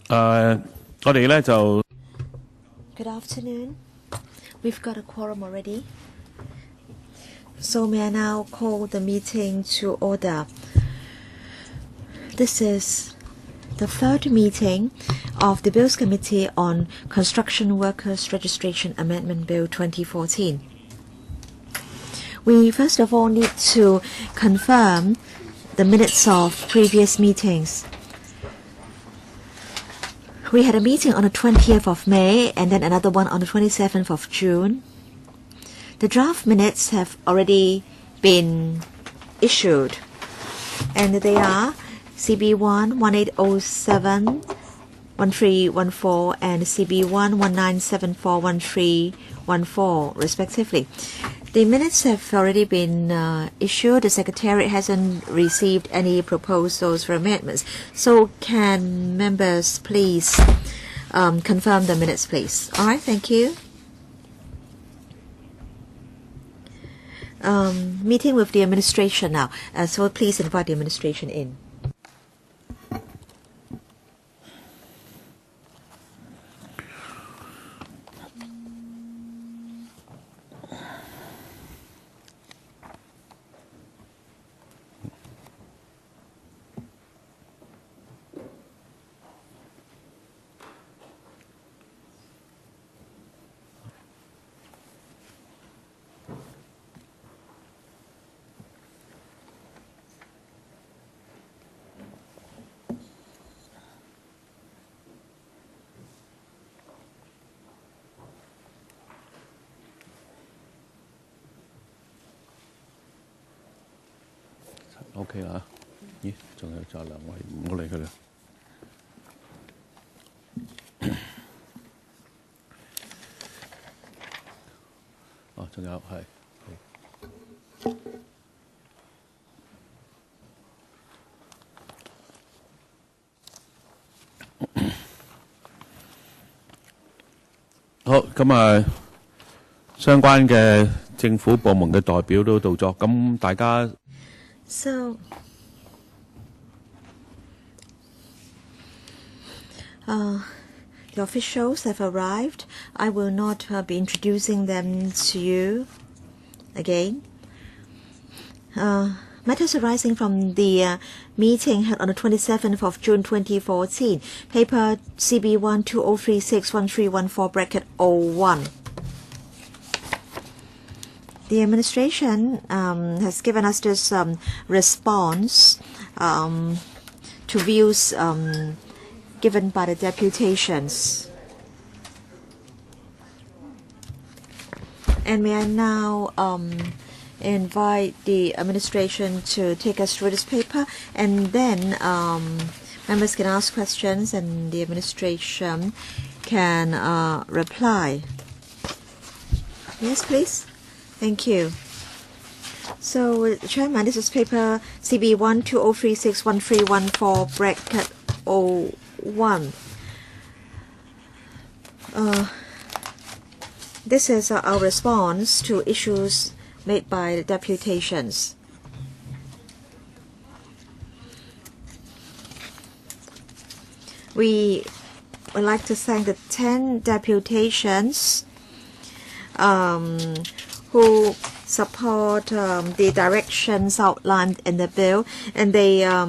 我哋咧就 Good afternoon. We've got a quorum already. So may I now call the meeting to order. This is the third meeting of the Bills Committee on Construction Workers Registration Amendment Bill 2014. We first of all need to confirm the minutes of previous meetings. We had a meeting on the 20th of May and then another one on the 27th of June. The draft minutes have already been issued, and they are CB1 1807 1314 and CB1 1974 1314 respectively. The minutes have already been issued. The Secretariat hasn't received any proposals for amendments. So can members please confirm the minutes, please? All right, thank you. Meeting with the administration now. So please invite the administration in. OK 啦。咦，仲有就兩位，唔好理佢啦。哦，仲有係。好，咁啊，相關嘅政府部門嘅代表都到咗，咁大家。So, the officials have arrived. I will not be introducing them to you again. Matters arising from the meeting held on the 27th of June 2014, paper CB1 20361314 The administration has given us this response to views given by the deputations. And may I now invite the administration to take us through this paper, and then members can ask questions and the administration can reply. Yes, please. Thank you. So, Chairman, this is paper CB1 20361314 This is our response to issues made by the deputations. We would like to thank the 10 deputations who support the directions outlined in the bill, and they are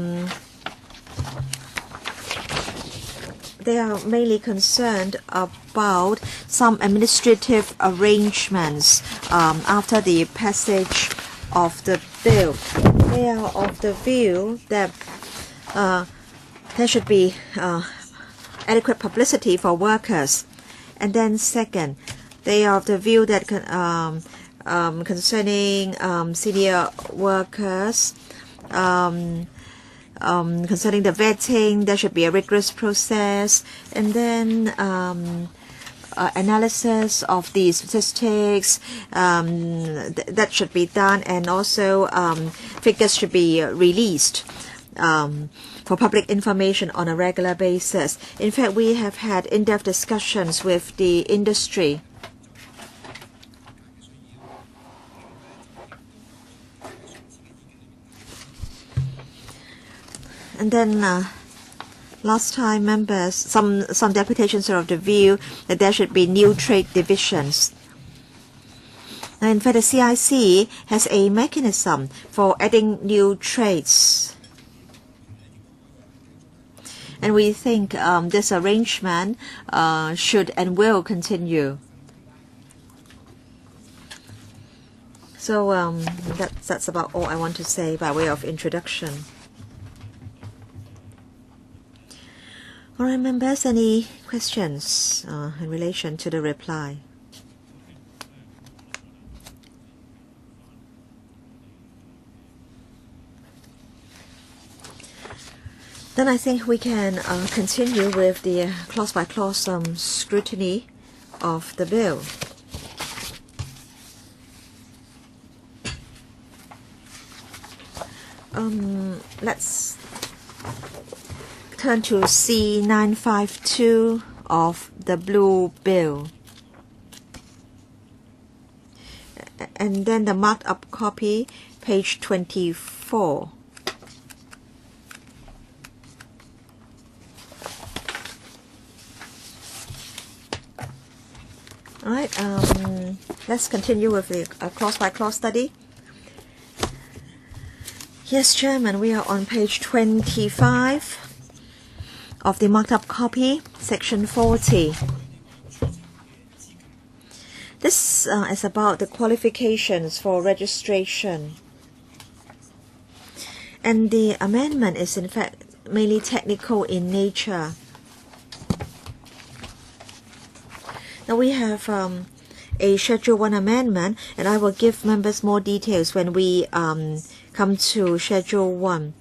mainly concerned about some administrative arrangements after the passage of the bill. They are of the view that there should be adequate publicity for workers. And then second, they are of the view that concerning senior workers, concerning the vetting, there should be a rigorous process, and then analysis of the statistics that should be done, and also figures should be released for public information on a regular basis. In fact, we have had in-depth discussions with the industry. And then Last time, members, some deputations are of the view that there should be new trade divisions. Now, in fact, the CIC has a mechanism for adding new trades. And we think this arrangement should and will continue. So that's about all I want to say by way of introduction. All right, members, any questions in relation to the reply? Then I think we can continue with the clause-by-clause scrutiny of the bill. Let's turn to C952 of the blue bill. And then the marked up copy, page 24. All right, let's continue with the clause-by-clause study. Yes, Chairman, we are on page 25 of the marked up copy, section 40. This is about the qualifications for registration. And the amendment is in fact mainly technical in nature. Now we have a Schedule 1 amendment, and I will give members more details when we come to Schedule 1.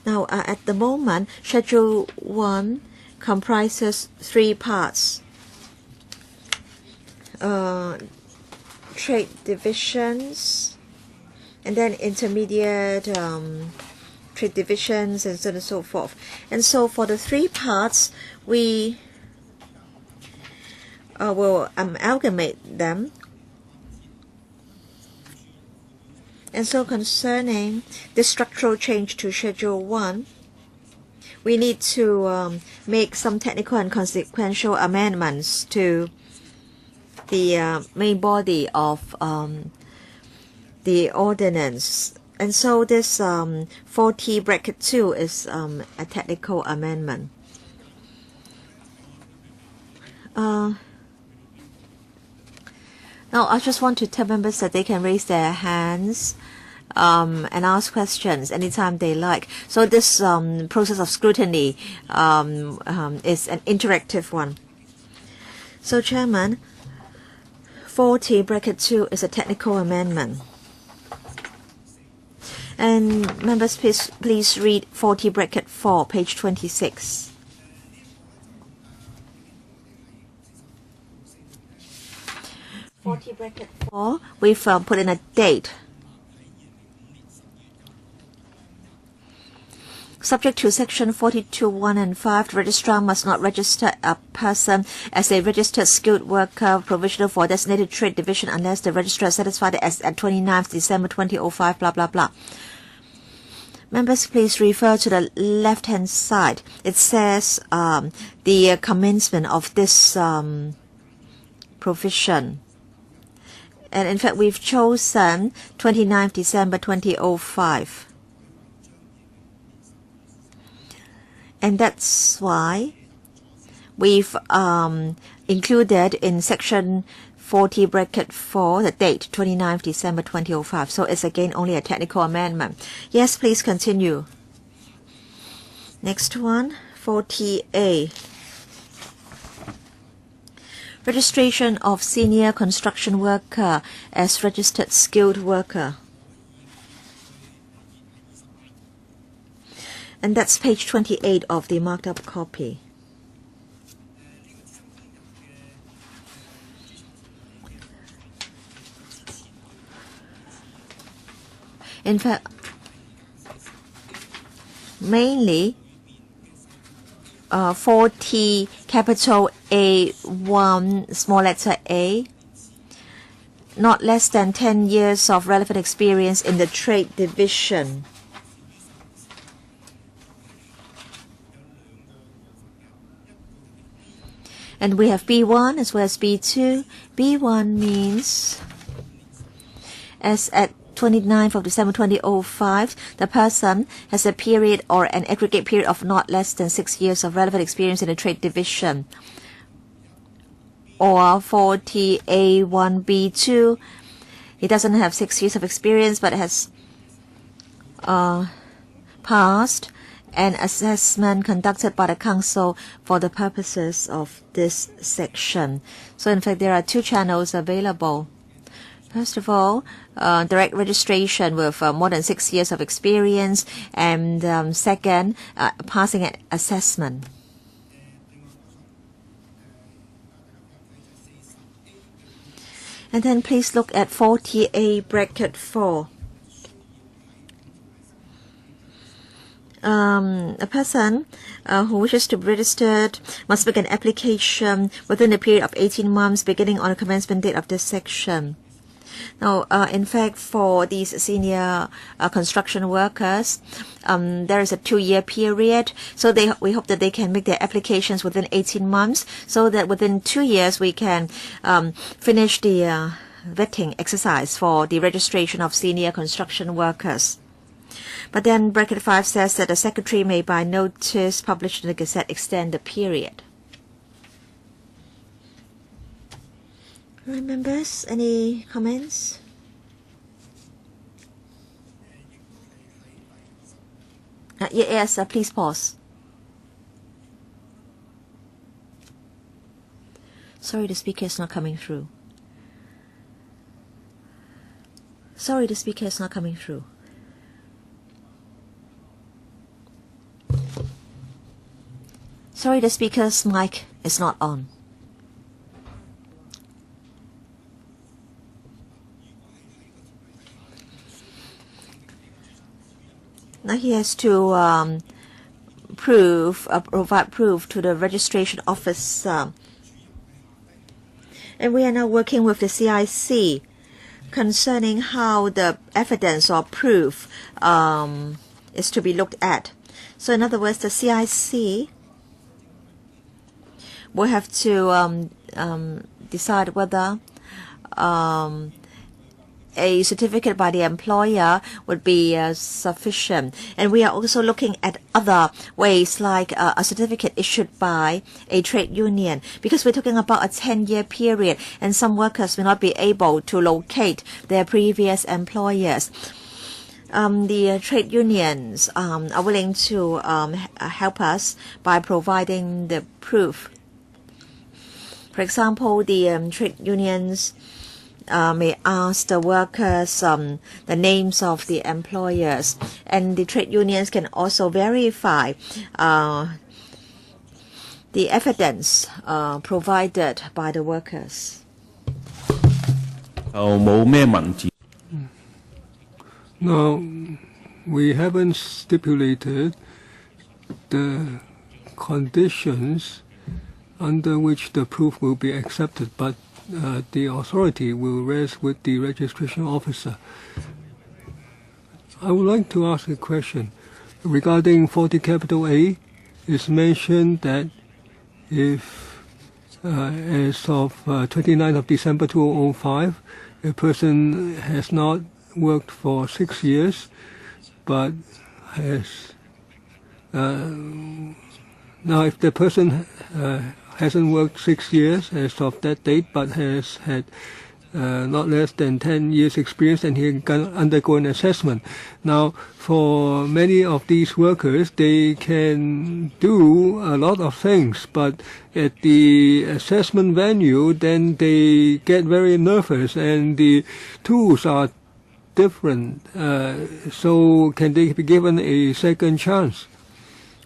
Now, at the moment, Schedule 1 comprises 3 parts. Trade divisions, and then intermediate trade divisions, and so on and so forth. And so for the 3 parts, we will amalgamate them. And so concerning the structural change to Schedule 1, we need to make some technical and consequential amendments to the main body of the ordinance. And so this 40(2) is a technical amendment. Now, I just want to tell members that they can raise their hands and ask questions anytime they like. So this process of scrutiny is an interactive one. So, Chairman, 40(2) is a technical amendment. And members, please read 40(4), page 26. (4) we've put in a date. Subject to section 42(1) and 5, the registrar must not register a person as a registered skilled worker provisional for a designated trade division unless the registrar is satisfied as at 29th December 2005, blah, blah, blah. Members, please refer to the left-hand side. It says the commencement of this provision. And in fact, we've chosen 29th December 2005. And that's why we've included in section 40(4) the date 29th December 2005. So it's again only a technical amendment. Yes, please continue. Next one, 40A. Registration of senior construction worker as registered skilled worker. And that's page 28 of the marked up copy. In fact, mainly 40 capital A1 small letter A, not less than 10 years of relevant experience in the trade division. And we have B1 as well as B2. B1 means, as at 29th of December 2005, the person has a period or an aggregate period of not less than 6 years of relevant experience in the trade division. Or for TA1B2, he doesn't have 6 years of experience but has passed an assessment conducted by the Council for the purposes of this section. So in fact, there are 2 channels available. First of all, direct registration with more than 6 years of experience, and second, passing an assessment. And then please look at 4TA bracket 4. A person who wishes to be registered must make an application within a period of 18 months beginning on the commencement date of this section. Now, in fact, for these senior construction workers, there is a 2-year period. So we hope that they can make their applications within 18 months so that within 2 years we can finish the vetting exercise for the registration of senior construction workers. But then bracket 5 says that the secretary may by notice published in the Gazette extend the period. Members, any comments? Yes, please pause. Sorry, the speaker is not coming through. Sorry, the speaker is not coming through. Sorry, the speaker's mic is not on. Now he has to provide proof to the registration office. And we are now working with the CIC concerning how the evidence or proof is to be looked at. So in other words, the CIC will have to decide whether a certificate by the employer would be sufficient. And we are also looking at other ways like a certificate issued by a trade union, because we're talking about a 10-year period and some workers may not be able to locate their previous employers. The trade unions are willing to help us by providing the proof. For example, the trade unions may ask the workers the names of the employers, and the trade unions can also verify the evidence provided by the workers. No, we haven't stipulated the conditions under which the proof will be accepted, but the authority will rest with the registration officer. I would like to ask a question. Regarding 40A, it's mentioned that if, as of 29th of December 2005, a person has not worked for 6 years, but has... now, if the person hasn't worked 6 years as of that date, but has had not less than 10 years experience, and he can undergo an assessment. Now, for many of these workers, they can do a lot of things, but at the assessment venue, then they get very nervous, and the tools are different. So can they be given a second chance?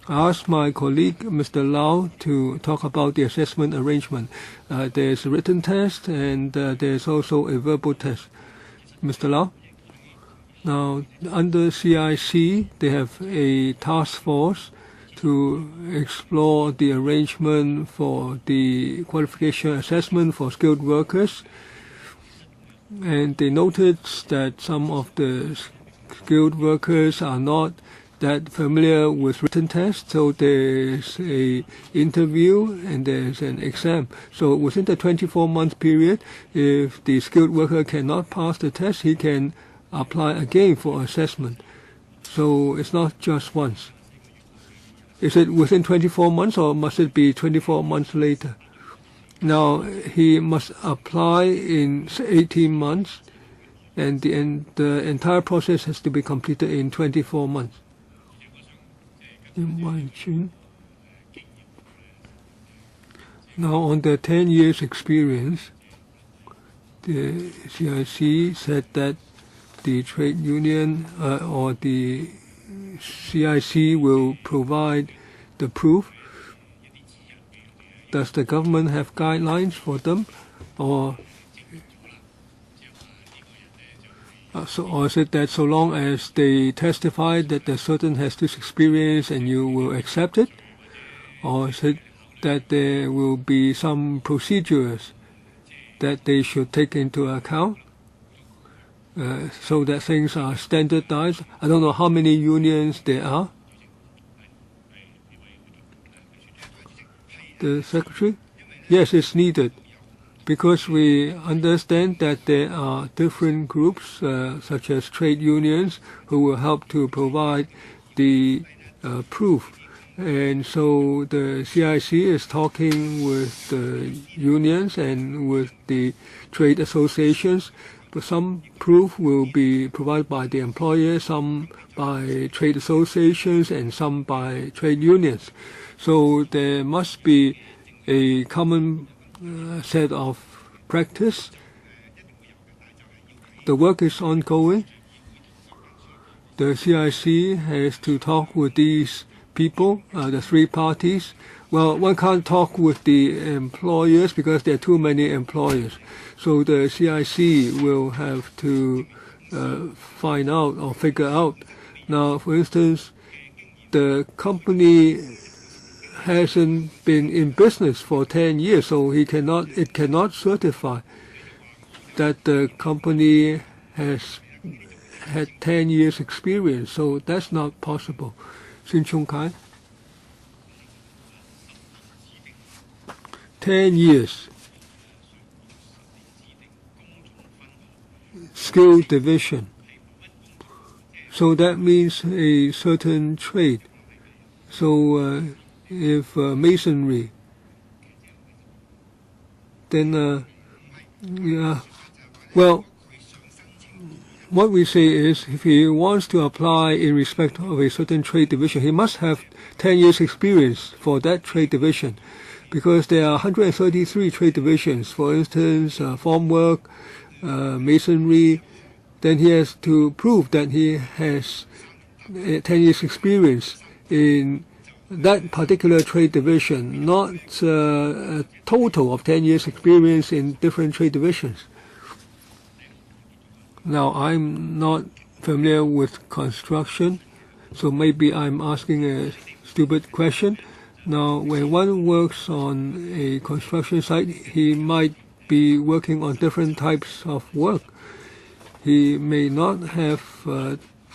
I asked my colleague, Mr. Lau, to talk about the assessment arrangement. There's a written test and there's also a verbal test. Mr. Lau? Now, under CIC, they have a task force to explore the arrangement for the qualification assessment for skilled workers. And they noted that some of the skilled workers are not that familiar with written tests. So there's a interview and there's an exam. So within the 24-month period, if the skilled worker cannot pass the test, he can apply again for assessment. So it's not just once. Is it within 24 months or must it be 24 months later? Now, he must apply in 18 months, and the entire process has to be completed in 24 months. Now, on the 10 years experience, the CIC said that the trade union or the CIC will provide the proof. Does the government have guidelines for them, or is it that so long as they testify that the person has this experience and you will accept it, or is it that there will be some procedures that they should take into account so that things are standardized? I don't know how many unions there are. The Secretary? Yes, it's needed, because we understand that there are different groups, such as trade unions, who will help to provide the proof. And so the CIC is talking with the unions and with the trade associations, but some proof will be provided by the employer, some by trade associations, and some by trade unions. So there must be a common set of practice. The work is ongoing. The CIC has to talk with these people, the three parties. Well, one can't talk with the employers because there are too many employers. So the CIC will have to find out or figure out. Now, for instance, the company hasn't been in business for 10 years, so it cannot certify that the company has had 10 years experience. So that's not possible. Sin Chung Kai. 10 years. Skill division. So that means a certain trade. So if masonry, then yeah, well, what we say is if he wants to apply in respect of a certain trade division, he must have 10 years experience for that trade division, because there are 133 trade divisions. For instance, formwork, masonry. Then he has to prove that he has 10 years experience in that particular trade division, not a total of 10 years experience in different trade divisions. Now, I'm not familiar with construction, so maybe I'm asking a stupid question. Now, when one works on a construction site, he might be working on different types of work. He may not have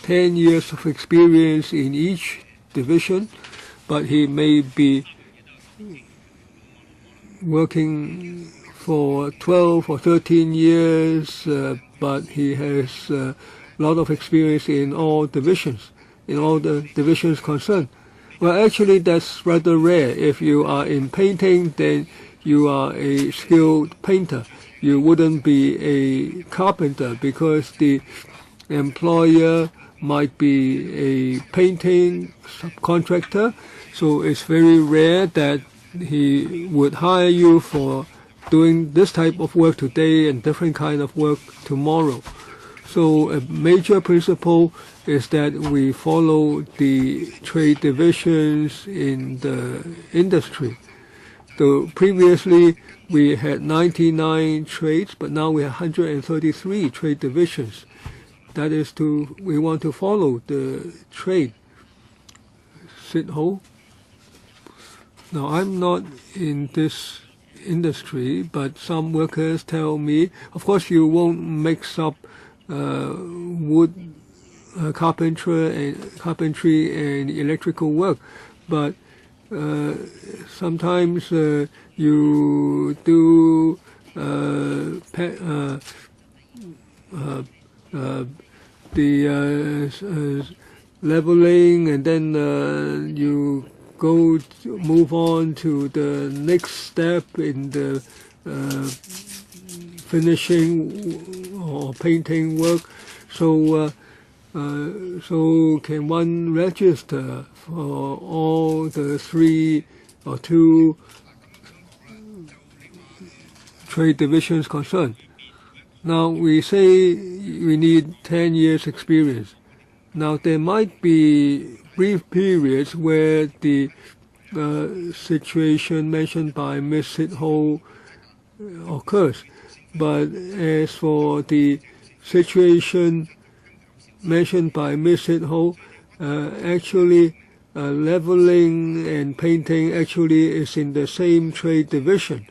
10 years of experience in each division, but he may be working for 12 or 13 years, but he has a lot of experience in all divisions, in all the divisions concerned. Well, actually, that's rather rare. If you are in painting, then you are a skilled painter. You wouldn't be a carpenter, because the employer might be a painting subcontractor. So it's very rare that he would hire you for doing this type of work today and different kind of work tomorrow. So a major principle is that we follow the trade divisions in the industry. So previously we had 99 trades, but now we have 133 trade divisions. That is we want to follow the trade. Sit Ho. Now, I'm not in this industry, but some workers tell me, of course, you won't mix up wood carpentry and electrical work, but sometimes you do the leveling, and then you move on to the next step in the finishing or painting work. So can one register for all the 3 or 2 trade divisions concerned? Now, we say we need 10 years experience. Now, there might be brief periods where the situation mentioned by Ms. Sit-Ho occurs. But as for the situation mentioned by Ms. Sit-Ho, actually leveling and painting actually is in the same trade division.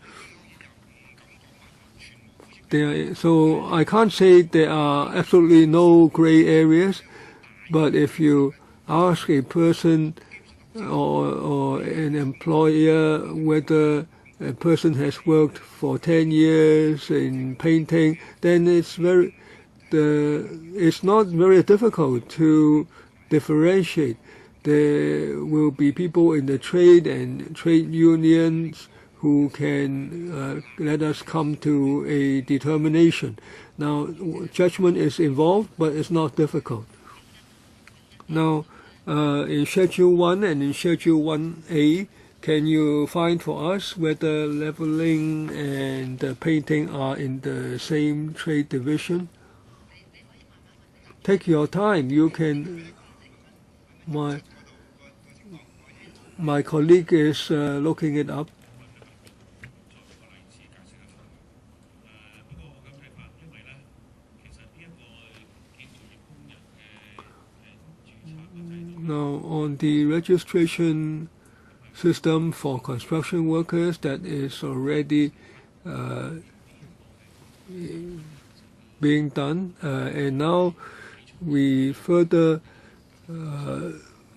So I can't say there are absolutely no gray areas, but if you ask a person or an employer whether a person has worked for 10 years in painting, then it's not very difficult to differentiate. There will be people in the trade and trade unions who can let us come to a determination. Now, judgment is involved, but it's not difficult. Now, in Schedule 1 and in Schedule 1A, can you find for us whether leveling and painting are in the same trade division? Take your time. You can. My colleague is looking it up. Now, on the registration system for construction workers, that is already being done, and now we further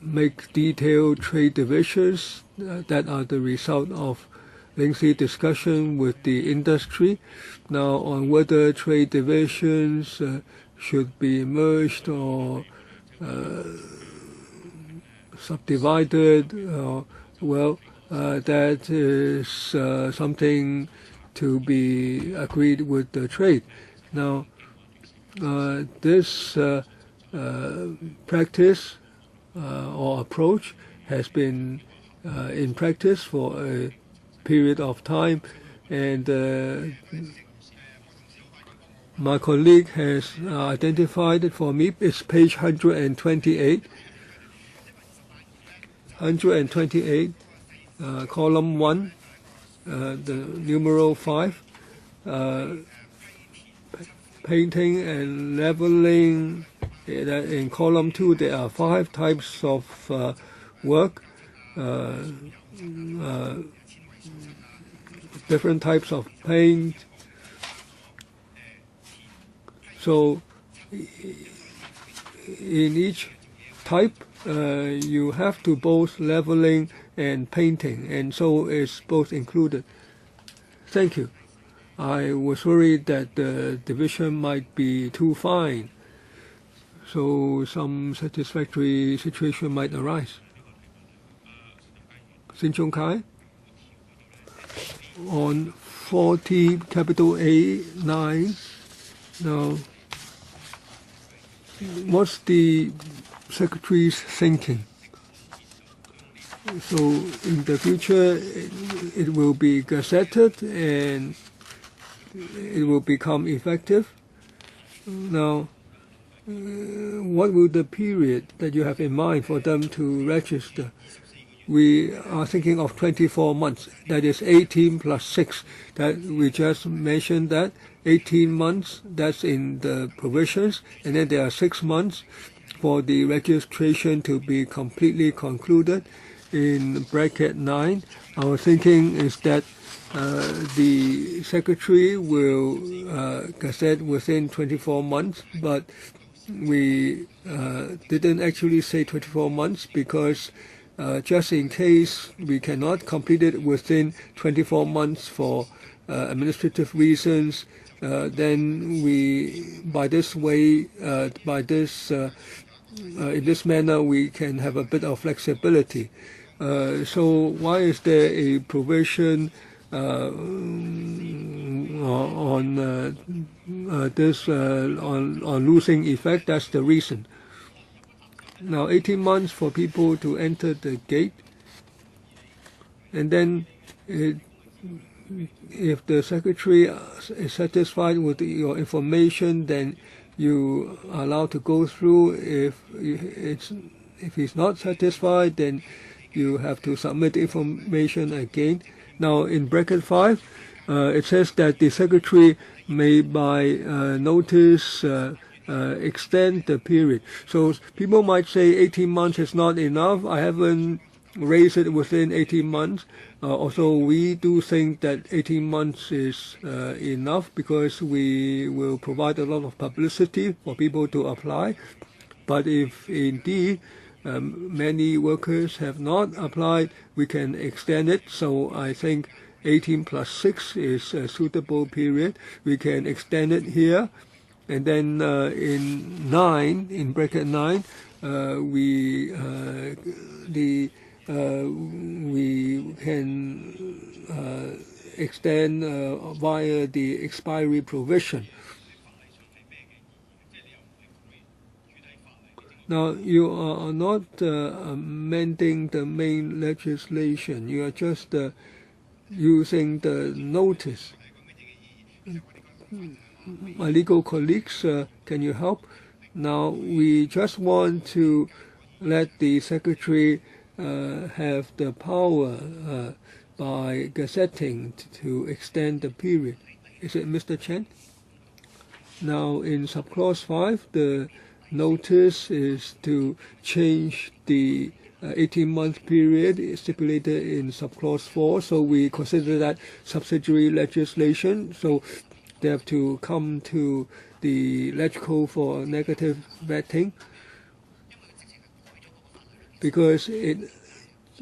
make detailed trade divisions that are the result of lengthy discussion with the industry. Now, on whether trade divisions should be merged or subdivided, that is something to be agreed with the trade. Now, this practice or approach has been in practice for a period of time, and my colleague has identified it for me. It's page 128. 128, column 1, the numeral 5, painting and leveling. In column 2, there are 5 types of work, different types of paint. So in each type, you have to both leveling and painting, and so it's both included. Thank you. I was worried that the division might be too fine, so some satisfactory situation might arise. Sin Chung Kai, on 40 capital A9. Now, what's the Secretary's thinking? So in the future, it will be gazetted and it will become effective. Now, what will the period that you have in mind for them to register? We are thinking of 24 months. That is 18 plus 6. That we just mentioned that 18 months. That's in the provisions, and then there are 6 months for the registration to be completely concluded. In bracket 9, our thinking is that the Secretary will gazette within 24 months, but we didn't actually say 24 months because just in case we cannot complete it within 24 months for administrative reasons, then we, by this way, in this manner, we can have a bit of flexibility. So why is there a provision on this on losing effect? That's the reason. Now, 18 months for people to enter the gate, and then if the secretary is satisfied with your information, then you are allowed to go through. If he's not satisfied, then you have to submit information again. Now, in bracket 5, it says that the secretary may, by notice, extend the period. So people might say 18 months is not enough. I haven't raised it within 18 months. Also, we do think that 18 months is enough because we will provide a lot of publicity for people to apply. But if indeed many workers have not applied, we can extend it. So I think 18 plus 6 is a suitable period. We can extend it here. And then in bracket 9, we can extend via the expiry provision. Now, you are not amending the main legislation. You are just using the notice. My legal colleagues, can you help? Now, we just want to let the secretary have the power by gazetting to extend the period. Is it Mr. Chen? Now, in subclause 5, the notice is to change the 18-month period stipulated in subclause 4. So we consider that subsidiary legislation. So they have to come to the LegCo for negative vetting because it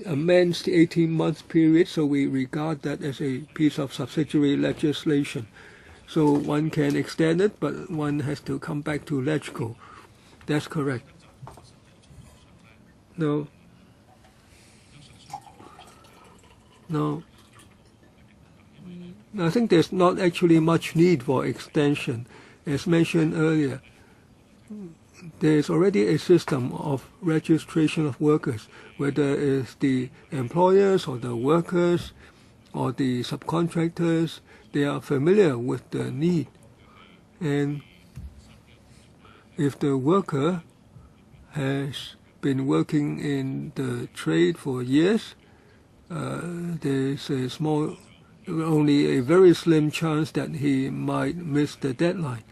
amends the 18-month period, so we regard that as a piece of subsidiary legislation. So one can extend it, but one has to come back to LegCo. That's correct. No. I think there's not actually much need for extension. As mentioned earlier, there is already a system of registration of workers, whether it's the employers or the workers or the subcontractors. They are familiar with the need. And if the worker has been working in the trade for years, there's only a very slim chance that he might miss the deadline.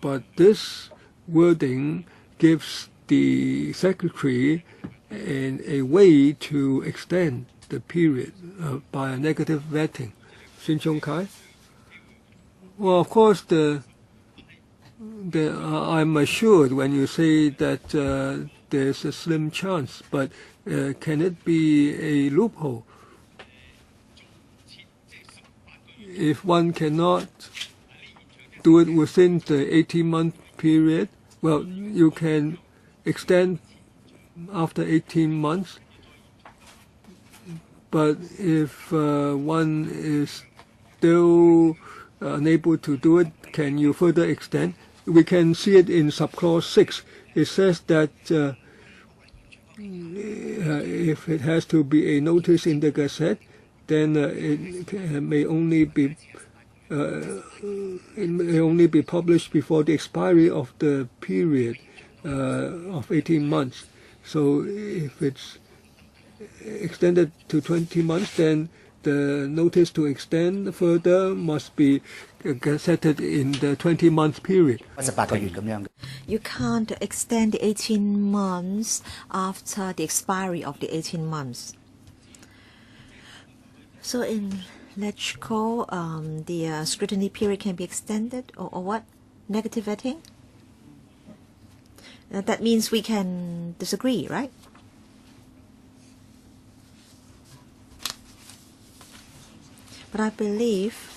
But this wording gives the secretary a way to extend the period by a negative vetting. Shin Chung Kai? Well, of course, I'm assured when you say that there's a slim chance, but can it be a loophole? If one cannot do it within the 18-month period, well, you can extend after 18 months. But if one is still unable to do it, can you further extend? We can see it in subclause 6. It says that if it has to be a notice in the Gazette, then it may only be published before the expiry of the period of 18 months. So if it's extended to 20 months, then the notice to extend further must be gazetted in the 20-month period. You can't extend the 18 months after the expiry of the 18 months. So in LegCo, the scrutiny period can be extended, or what? Negative vetting? that means we can disagree, right? But I believe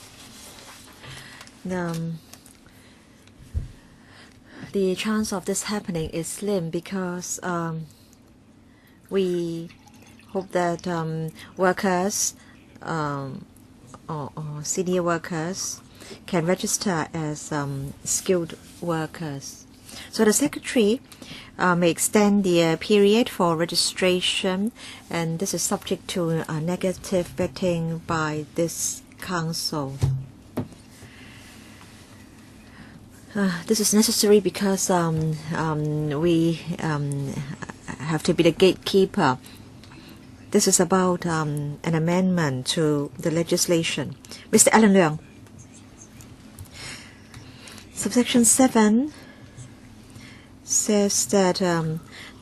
the chance of this happening is slim because we hope that workers or senior workers can register as skilled workers. So the Secretary may extend the period for registration, and this is subject to negative vetting by this Council. This is necessary because we have to be the gatekeeper. This is about an amendment to the legislation. Mr. Alan Leung. Subsection 7 says that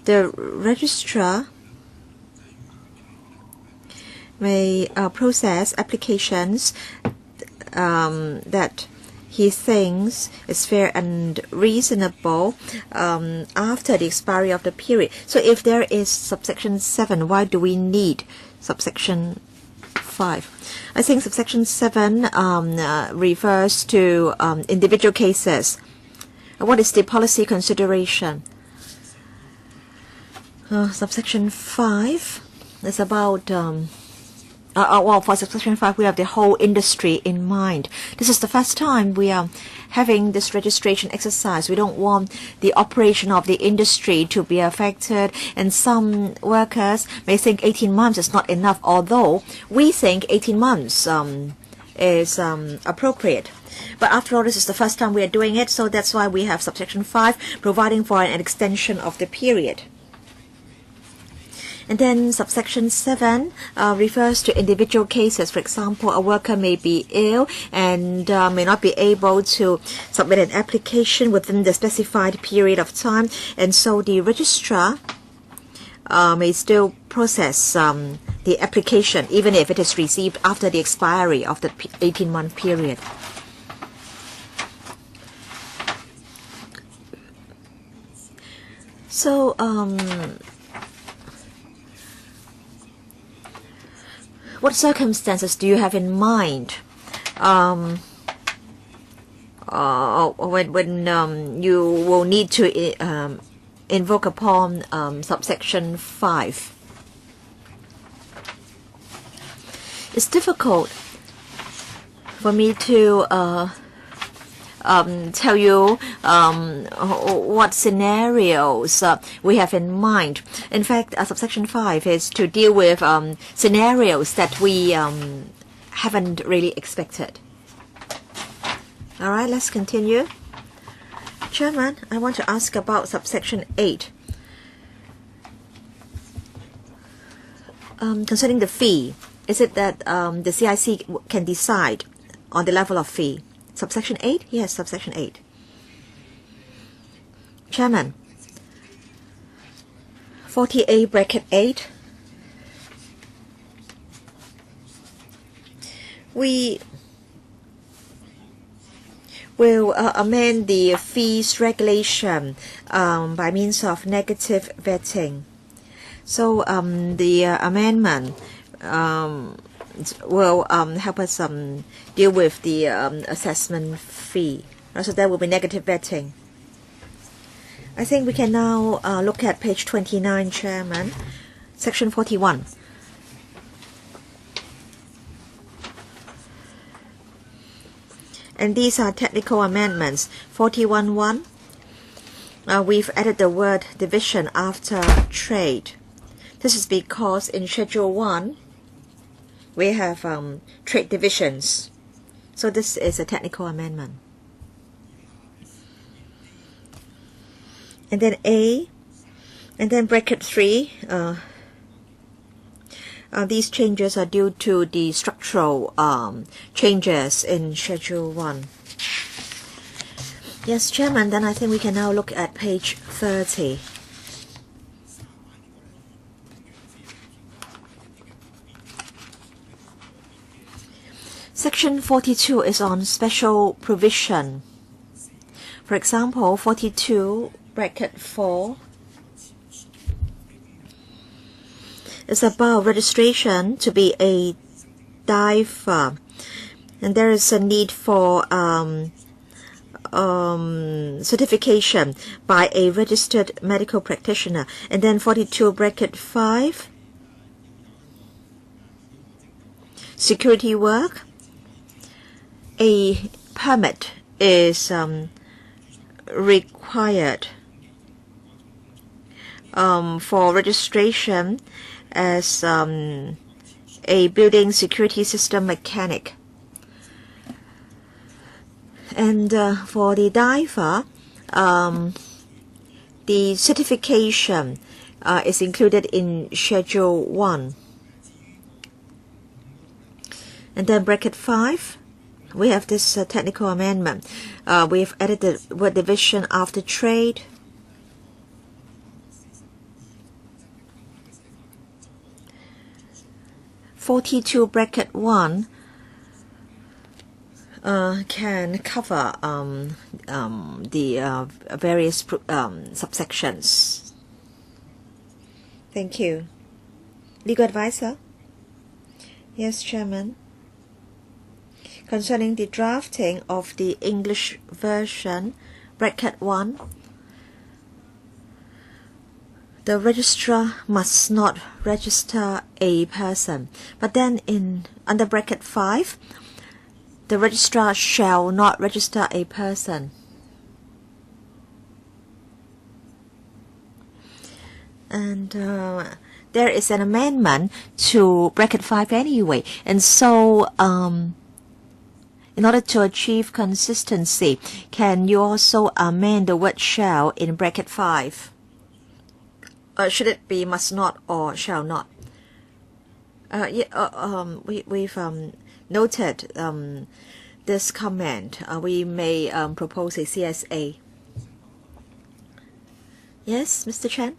the registrar may process applications that he thinks is fair and reasonable after the expiry of the period. So if there is subsection 7, why do we need subsection 5? I think subsection 7 refers to individual cases. What is the policy consideration? Subsection 5 is about well, for subsection 5, we have the whole industry in mind. This is the first time we are having this registration exercise. We don't want the operation of the industry to be affected, and some workers may think 18 months is not enough, although we think 18 months is appropriate. But after all, this is the first time we are doing it, so that's why we have subsection 5 providing for an extension of the period. And then subsection 7 refers to individual cases. For example, a worker may be ill and may not be able to submit an application within the specified period of time, and so the registrar may still process the application even if it is received after the expiry of the 18-month period. So what circumstances do you have in mind when you will need to invoke upon subsection 5? It's difficult for me to tell you what scenarios we have in mind. In fact, subsection 5 is to deal with scenarios that we haven't really expected. All right, let's continue. Chairman, I want to ask about subsection 8. Concerning the fee, is it that the CIC can decide on the level of fee? Subsection 8? Yes, subsection 8. Chairman, 40A bracket 8. We will amend the fees regulation by means of negative vetting. So the amendment will help us deal with the assessment fee. So there will be negative vetting. I think we can now look at page 29, Chairman, section 41. And these are technical amendments. 41.1, we've added the word division after trade. This is because in Schedule 1, we have trade divisions. So this is a technical amendment. And then A, and then bracket 3. These changes are due to the structural changes in Schedule 1. Yes, Chairman, then I think we can now look at page 30. Section 42 is on special provision. For example, 42 bracket 4 is about registration to be a diver, and there is a need for certification by a registered medical practitioner. And then 42 bracket 5, security work, a permit is required for registration as a building security system mechanic. And for the diver, the certification is included in Schedule 1. And then bracket 5, we have this technical amendment. We've added the word division after trade. (42) bracket 1 can cover the various subsections. Thank you. Legal advisor? Yes, Chairman. Concerning the drafting of the English version, bracket 1, the registrar must not register a person. But then under bracket 5, the registrar shall not register a person. And there is an amendment to bracket 5 anyway. And so in order to achieve consistency, can you also amend the word shall in bracket 5? Should it be must not or shall not? We've noted this comment. We may propose a CSA. Yes, Mr. Chen?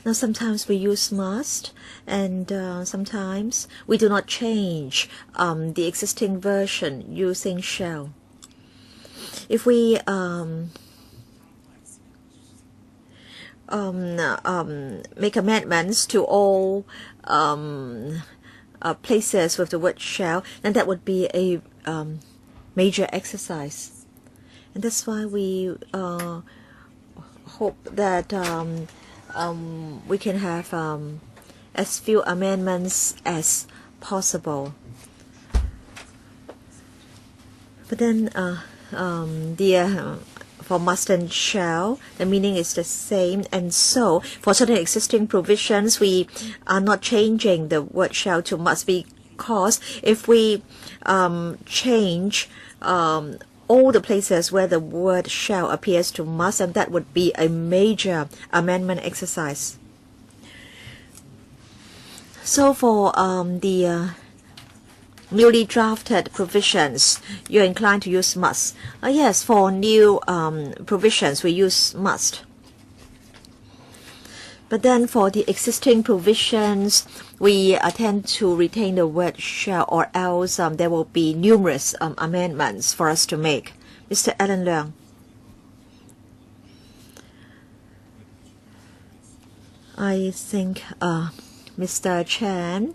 Now sometimes we use must, and sometimes we do not change the existing version using shall. If we make amendments to all places with the word shall, then that would be a major exercise. And that's why we hope that we can have as few amendments as possible. But then for must and shall, the meaning is the same, and so for certain existing provisions, we are not changing the word shall to must, because if we change all the places where the word shall appears to must, and that would be a major amendment exercise. So for the newly drafted provisions, you're inclined to use must. Yes, for new provisions, we use must. But then for the existing provisions, we tend to retain the word shall, or else there will be numerous amendments for us to make. Mr. Alan Leung. I think Mr. Chan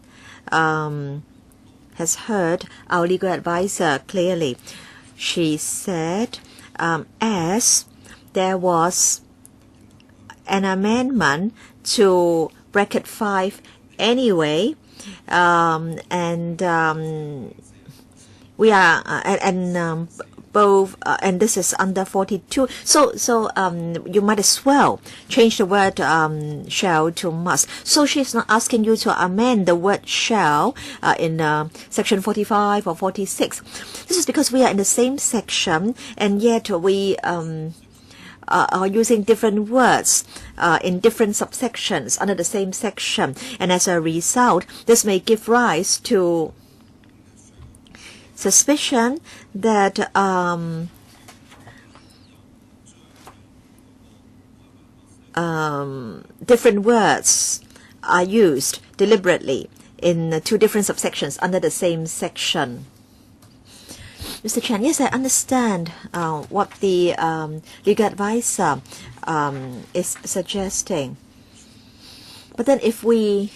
has heard our legal advisor clearly. She said as there was an amendment to bracket 5 anyway, and we are both and this is under 42, so you might as well change the word shall to must. So she's not asking you to amend the word shall in section 45 or 46. This is because we are in the same section, and yet we are using different words in different subsections under the same section, and as a result, this may give rise to suspicion that different words are used deliberately in two different subsections under the same section. Mr. Chan, yes, I understand what the legal advisor is suggesting. But then if we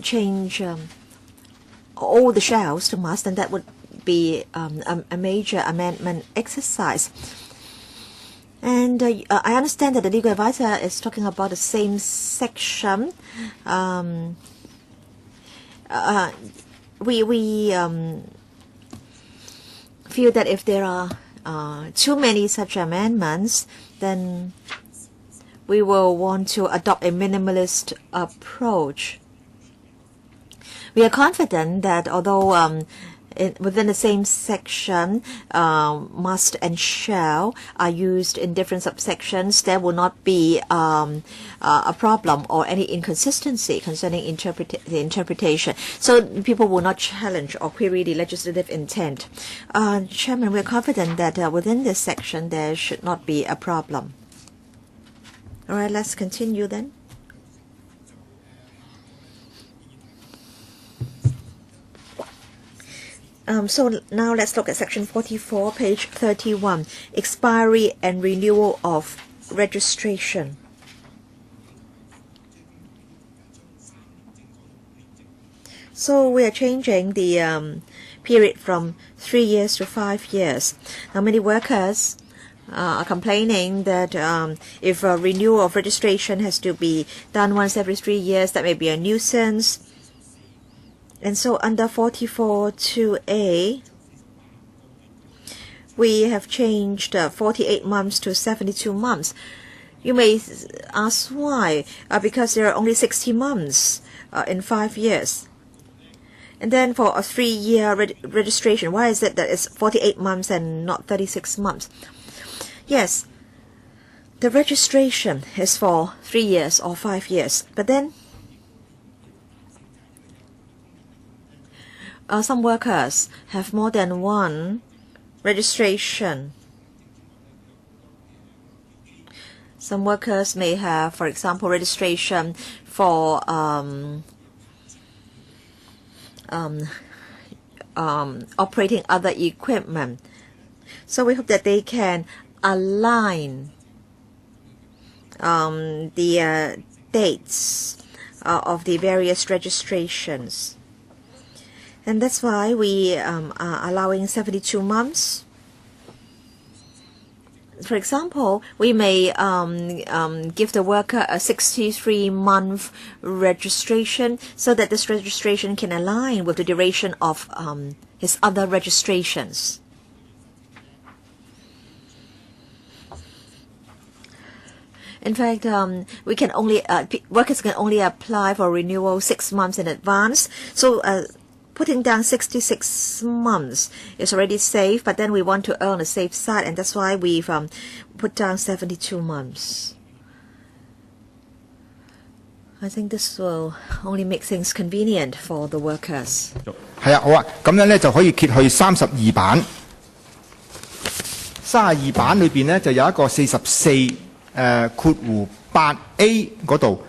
change all the shells to must, then that would be a major amendment exercise. And I understand that the legal advisor is talking about the same section. We feel that if there are too many such amendments, then we will want to adopt a minimalist approach. We are confident that although within the same section, must and shall are used in different subsections, there will not be a problem or any inconsistency concerning the interpretation. So people will not challenge or query the legislative intent. Chairman, we are confident that within this section there should not be a problem. All right, let's continue then. So now let's look at section 44, page 31, expiry and renewal of registration. So we are changing the period from 3 years to 5 years. Now many workers are complaining that if a renewal of registration has to be done once every 3 years, that may be a nuisance. And so under 44.2a, we have changed 48 months to 72 months. You may ask why? Because there are only 60 months in 5 years. And then for a 3-year registration, why is it that it's 48 months and not 36 months? Yes, the registration is for 3 years or 5 years, but then some workers have more than one registration. Some workers may have, for example, registration for operating other equipment. So we hope that they can align the dates of the various registrations. And that's why we are allowing 72 months. For example, we may give the worker a 63-month registration so that this registration can align with the duration of his other registrations. In fact, we can only workers can only apply for renewal 6 months in advance. So putting down 66 months is already safe, but then we want to err on the safe side, and that's why we've put down 72 months. I think this will only make things convenient for the workers. 係啊，好啊，咁樣咧就可以揭去32版。32版裏邊咧就有一個44括弧8A 嗰度，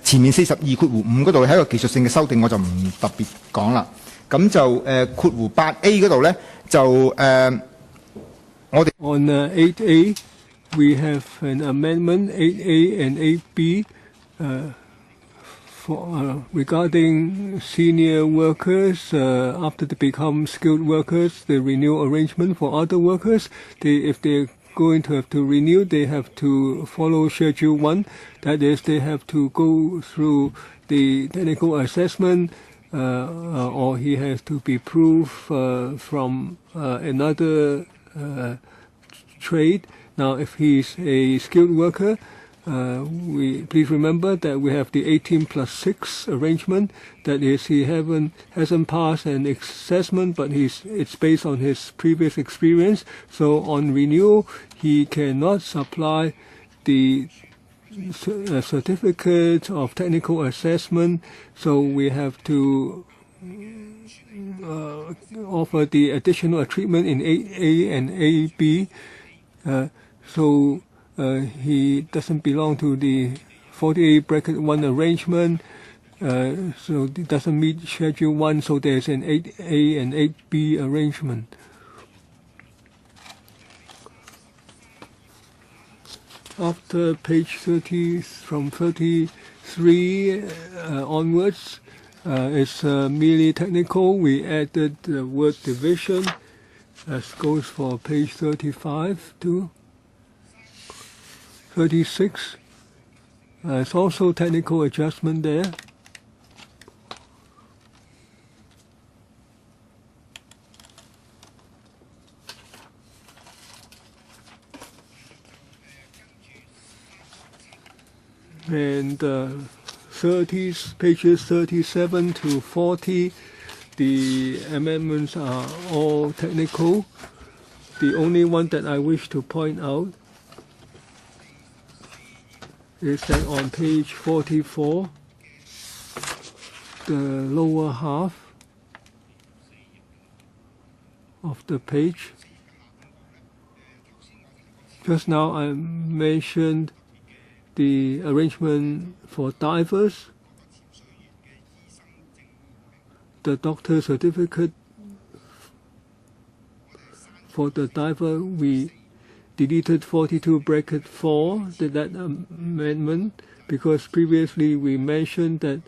前面42括弧5嗰度係一個技術性嘅修訂，我就唔特別講啦。咁就括弧8A 嗰度咧就我哋 On 8A, we have an amendment 8A and 8B for regarding senior workers after they become skilled workers, the renewal arrangement for other workers. If they're going to have to renew, they have to follow Schedule 1. That is, they have to go through the technical assessment, or he has to be proof from another trade. Now, if he's a skilled worker, please remember that we have the 18+6 arrangement. That is, he hasn't passed an assessment, but it's based on his previous experience. So on renewal, he cannot supply the certificate of technical assessment. So we have to offer the additional treatment in 8A and 8B. He doesn't belong to the 48 bracket 1 arrangement. so it doesn't meet Schedule 1, so there's an 8A and 8B arrangement. After page 30, from 33 onwards, it's merely technical. We added the word division, as goes for page 35 to 36. It's also technical adjustment there. And pages 37 to 40, the amendments are all technical. The only one that I wish to point out is that on page 44, the lower half of the page, just now I mentioned the arrangement for divers. The doctor certificate for the diver, we deleted 42 bracket 4, that amendment, because previously we mentioned that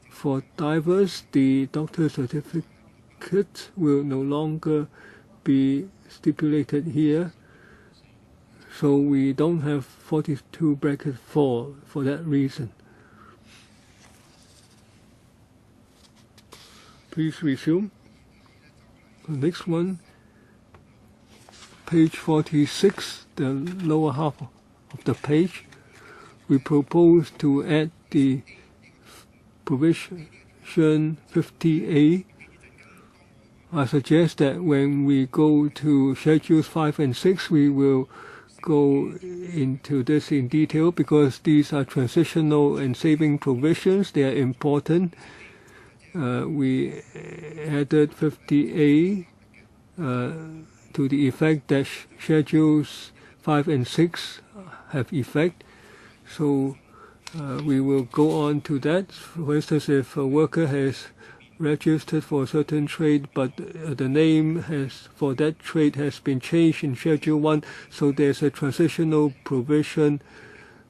for divers, the doctor certificate will no longer be stipulated here. So we don't have 42 bracket 4 for that reason. Please resume. The next one, page 46, the lower half of the page. We propose to add the provision 50A. I suggest that when we go to Schedules 5 and 6, we will go into this in detail, because these are transitional and saving provisions. They are important. We added 50A to the effect that Schedules 5 and 6 have effect. So we will go on to that. For instance, if a worker has registered for a certain trade, but the name for that trade has been changed in Schedule 1, so there's a transitional provision.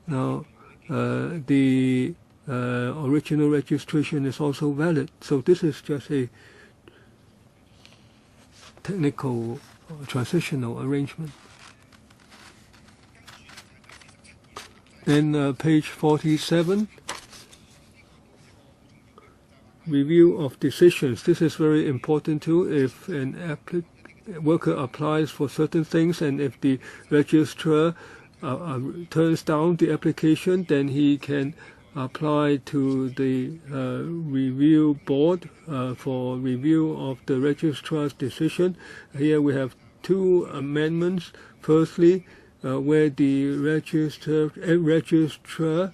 Now, the original registration is also valid. So this is just a technical transitional arrangement. Then page 47. Review of decisions. This is very important too. If an worker applies for certain things, and if the registrar turns down the application, then he can apply to the review board for review of the registrar's decision. Here we have two amendments. Firstly, where the registrar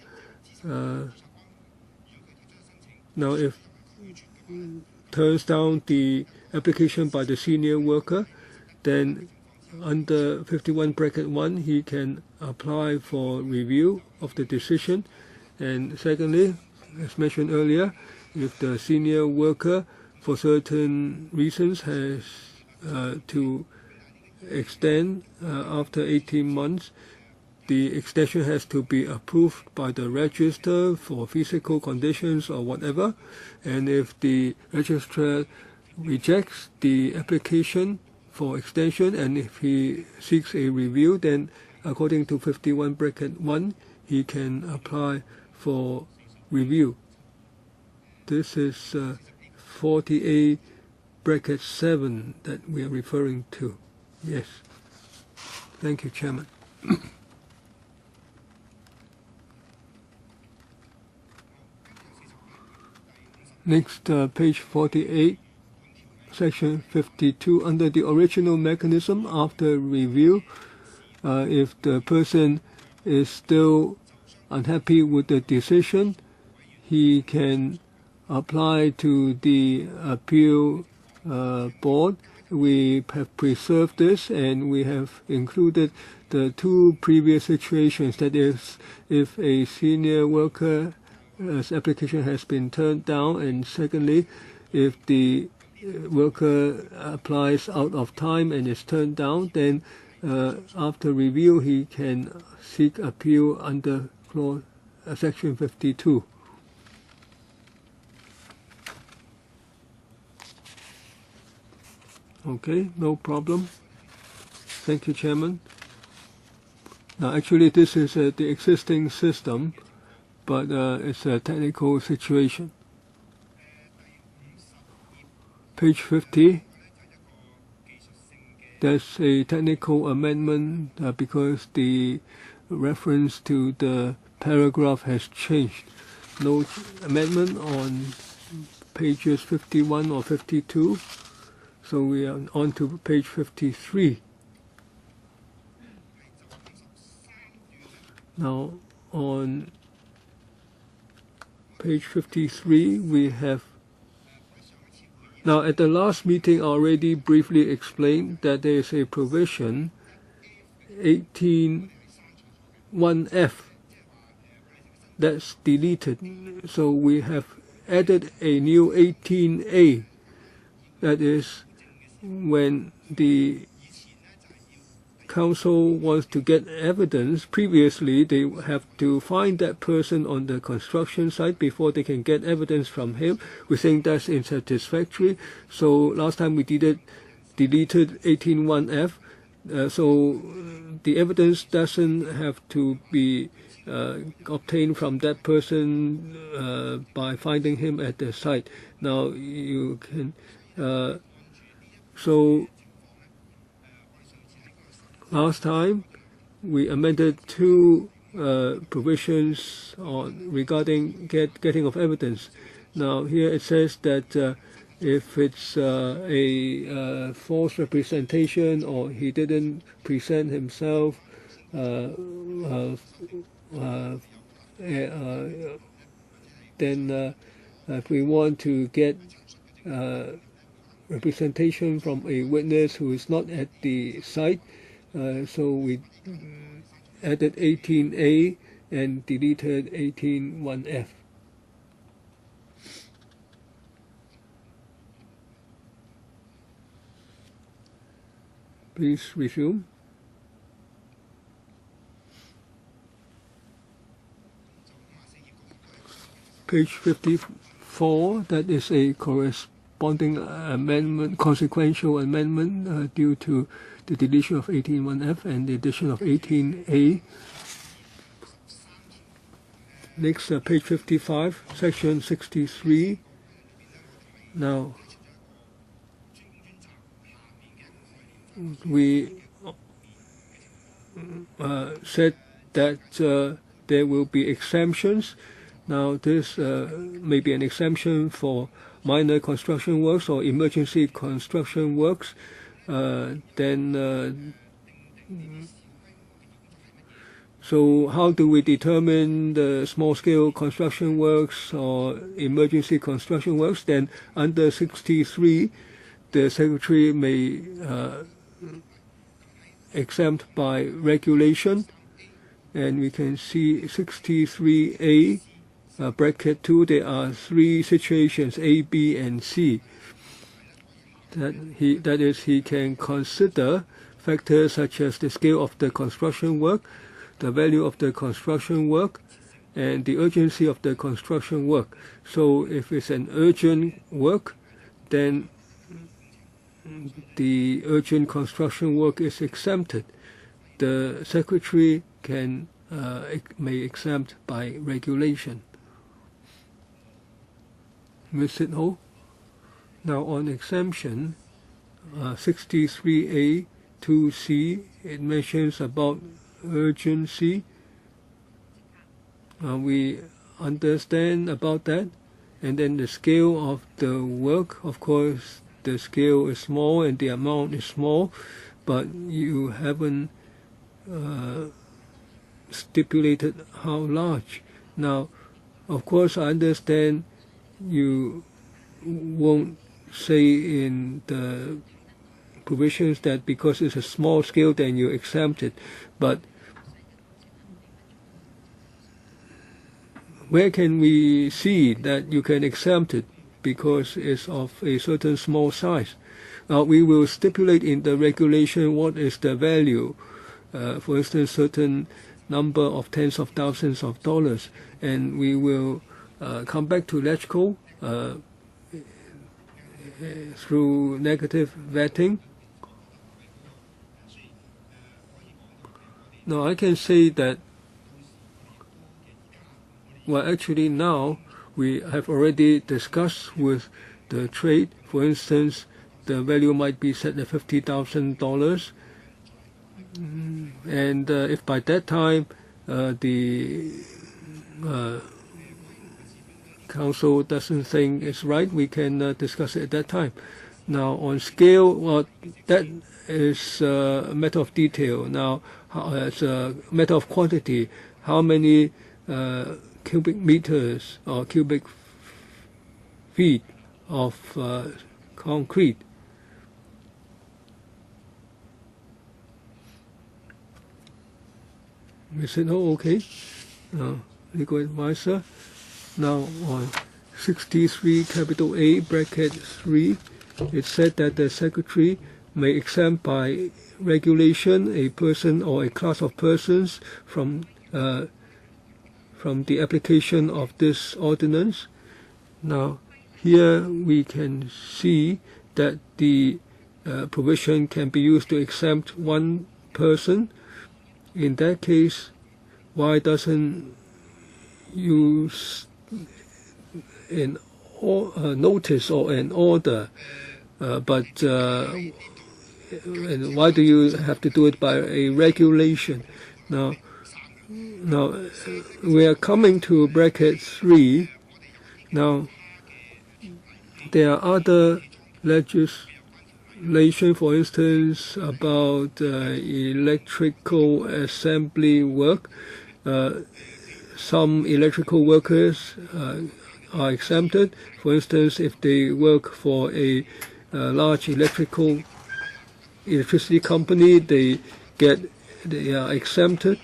now if turns down the application by the senior worker, then under 51 bracket 1 he can apply for review of the decision. And secondly, as mentioned earlier, if the senior worker for certain reasons has to extend after 18 months, the extension has to be approved by the registrar for physical conditions or whatever. And if the registrar rejects the application for extension, and if he seeks a review, then according to 51 bracket 1, he can apply for review. This is 40A bracket 7 that we are referring to. Yes. Thank you, Chairman. Next, page 48, section 52. Under the original mechanism, after review, if the person is still unhappy with the decision, he can apply to the appeal board. We have preserved this, and we have included the two previous situations. That is, if a senior worker application has been turned down, and secondly, if the worker applies out of time and is turned down, then after review he can seek appeal under Section 52. Okay, no problem. Thank you, Chairman. Now, actually, this is the existing system, but it's a technical situation. Page 50, there's a technical amendment because the reference to the paragraph has changed. No amendment on pages 51 or 52, so we are on to page 53. Now, on page 53, we have. Now, at the last meeting, I already briefly explained that there is a provision, 18(1)(f), that's deleted. So we have added a new 18(a), that is when the council wants to get evidence. Previously, they have to find that person on the construction site before they can get evidence from him. We think that's unsatisfactory. So last time we deleted 18(1)(f). So the evidence doesn't have to be obtained from that person by finding him at the site. Now you can. So last time we amended two provisions regarding getting of evidence. Now here it says that if it's a false representation or he didn't present himself, then if we want to get representation from a witness who is not at the site, so we added 18(a) and deleted 18(1)(f). Please resume. Page 54, that is a corresponding amendment, consequential amendment due to the deletion of 18(1)(f) and the addition of 18(a). Next, page 55, section 63. Now, we said that there will be exemptions. Now, this may be an exemption for minor construction works or emergency construction works. So how do we determine the small-scale construction works or emergency construction works? Then under 63, the Secretary may exempt by regulation, and we can see 63A, bracket 2, there are three situations, A, B, and C. That is, he can consider factors such as the scale of the construction work, the value of the construction work, and the urgency of the construction work. So if it's an urgent work, then the urgent construction work is exempted. The Secretary may exempt by regulation. Ms. Sitho? Now on exemption, 63A 2C, it mentions about urgency. We understand about that. And then the scale of the work, of course, the scale is small and the amount is small, but you haven't stipulated how large. Now, of course, I understand you won't say in the provisions that because it's a small scale then you exempt it, but where can we see that you can exempt it because it's of a certain small size? Now, we will stipulate in the regulation what is the value, for instance, certain number of tens of thousands of dollars, and we will come back to electrical through negative vetting. Now, I can say that, well, actually now we have already discussed with the trade. For instance, the value might be set at $50,000, and if by that time the council doesn't think it's right, we can discuss it at that time. Now, on scale, well, that is a matter of detail. Now, as a matter of quantity, how many cubic meters or cubic feet of concrete? We said, oh, okay. Legal advisor. Now on 63 capital A bracket 3, it said that the secretary may exempt by regulation a person or a class of persons from the application of this ordinance. Now, here we can see that the provision can be used to exempt one person. In that case, why doesn't use an notice or an order, but and why do you have to do it by a regulation? Now we are coming to bracket 3. Now, there are other legislation, for instance, about electrical assembly work. Some electrical workers are exempted. For instance, if they work for a large electricity company, they are exempted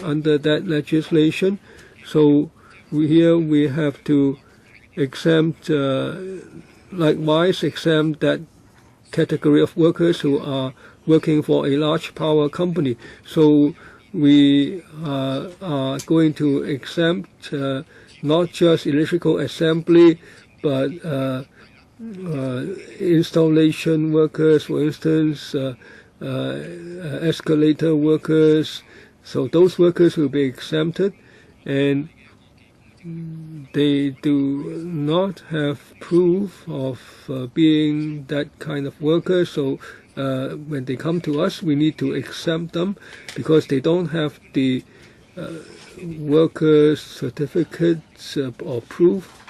under that legislation. So here we have to exempt, likewise exempt that category of workers who are working for a large power company. So we are going to exempt not just electrical assembly, but installation workers, for instance, escalator workers. So those workers will be exempted, and they do not have proof of being that kind of worker. So when they come to us, we need to exempt them because they don't have the workers' certificates or proof,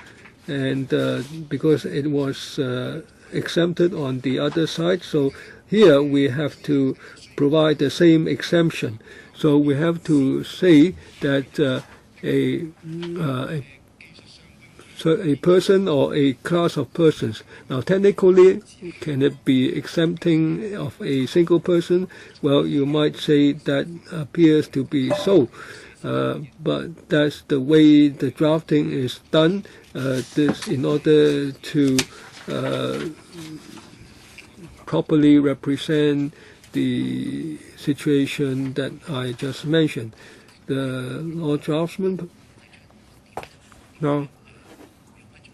and because it was exempted on the other side. So here we have to provide the same exemption. So we have to say that a person or a class of persons. Now, technically, can it be exempting of a single person? Well, you might say that appears to be so, but that's the way the drafting is done. This in order to properly represent the situation that I just mentioned. The law draftsman. Now,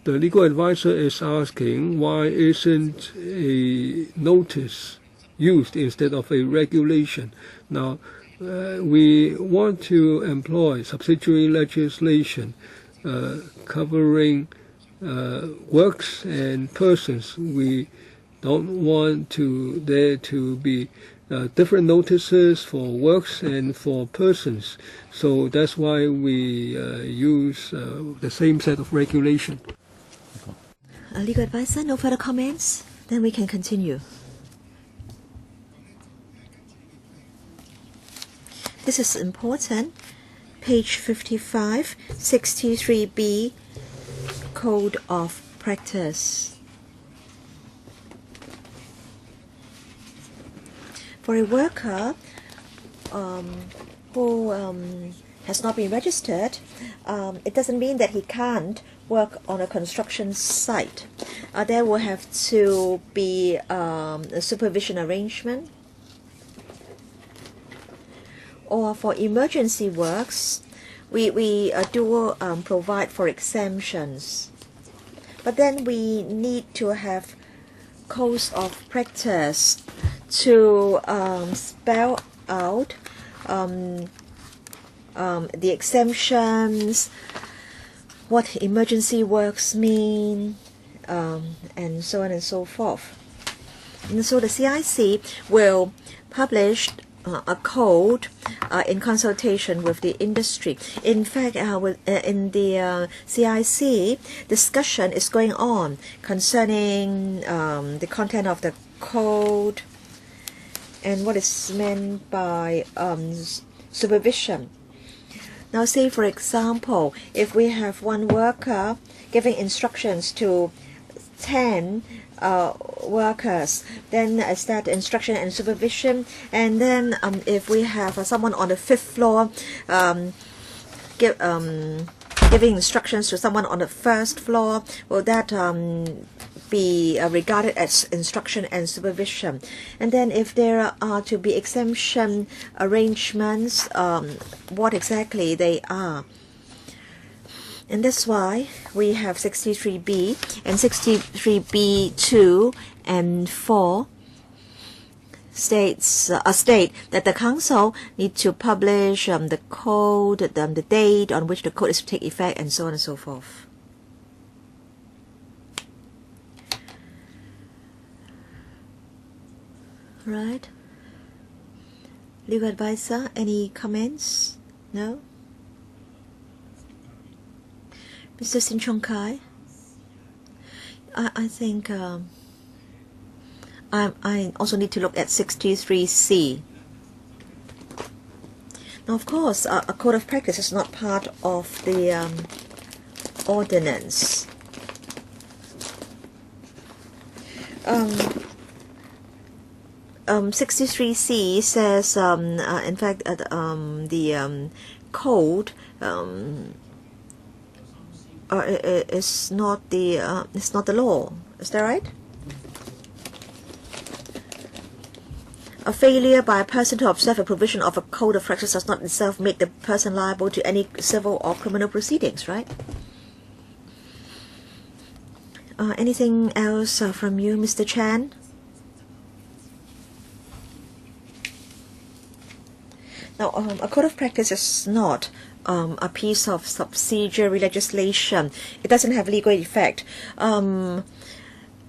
the legal advisor is asking why isn't a notice used instead of a regulation. Now, we want to employ subsidiary legislation covering works and persons. We don't want there to be different notices for works and for persons. So that's why we use the same set of regulation. Legal advisor, no further comments? Then we can continue. This is important. Page 55, 63B, Code of Practice. For a worker who has not been registered, it doesn't mean that he can't work on a construction site. There will have to be a supervision arrangement. Or for emergency works, we do provide for exemptions. But then we need to have codes of practice to spell out the exemptions, what emergency works mean, and so on and so forth. And so the CIC will publish a code in consultation with the industry. In fact, in the CIC, discussion is going on concerning the content of the code and what is meant by supervision. Now, say for example, if we have one worker giving instructions to 10 workers, then start instruction and supervision, and then if we have someone on the 5th floor giving instructions to someone on the 1st floor, will that be regarded as instruction and supervision? And then if there are to be exemption arrangements, what exactly they are. And that's why we have 63B and 63B 2 and 4 state that the council need to publish the code, the date on which the code is to take effect, and so on and so forth. Right. Legal advisor, any comments? No? Mr. Sin Chong Kai, I think I also need to look at 63C. Now, of course, a code of practice is not part of the ordinance. 63C says, in fact, the code it's not the law. Is that right? A failure by a person to observe a provision of a code of practice does not itself make the person liable to any civil or criminal proceedings, right? Anything else from you, Mr. Chan? Now, a code of practice is not a piece of subsidiary legislation. It doesn't have legal effect.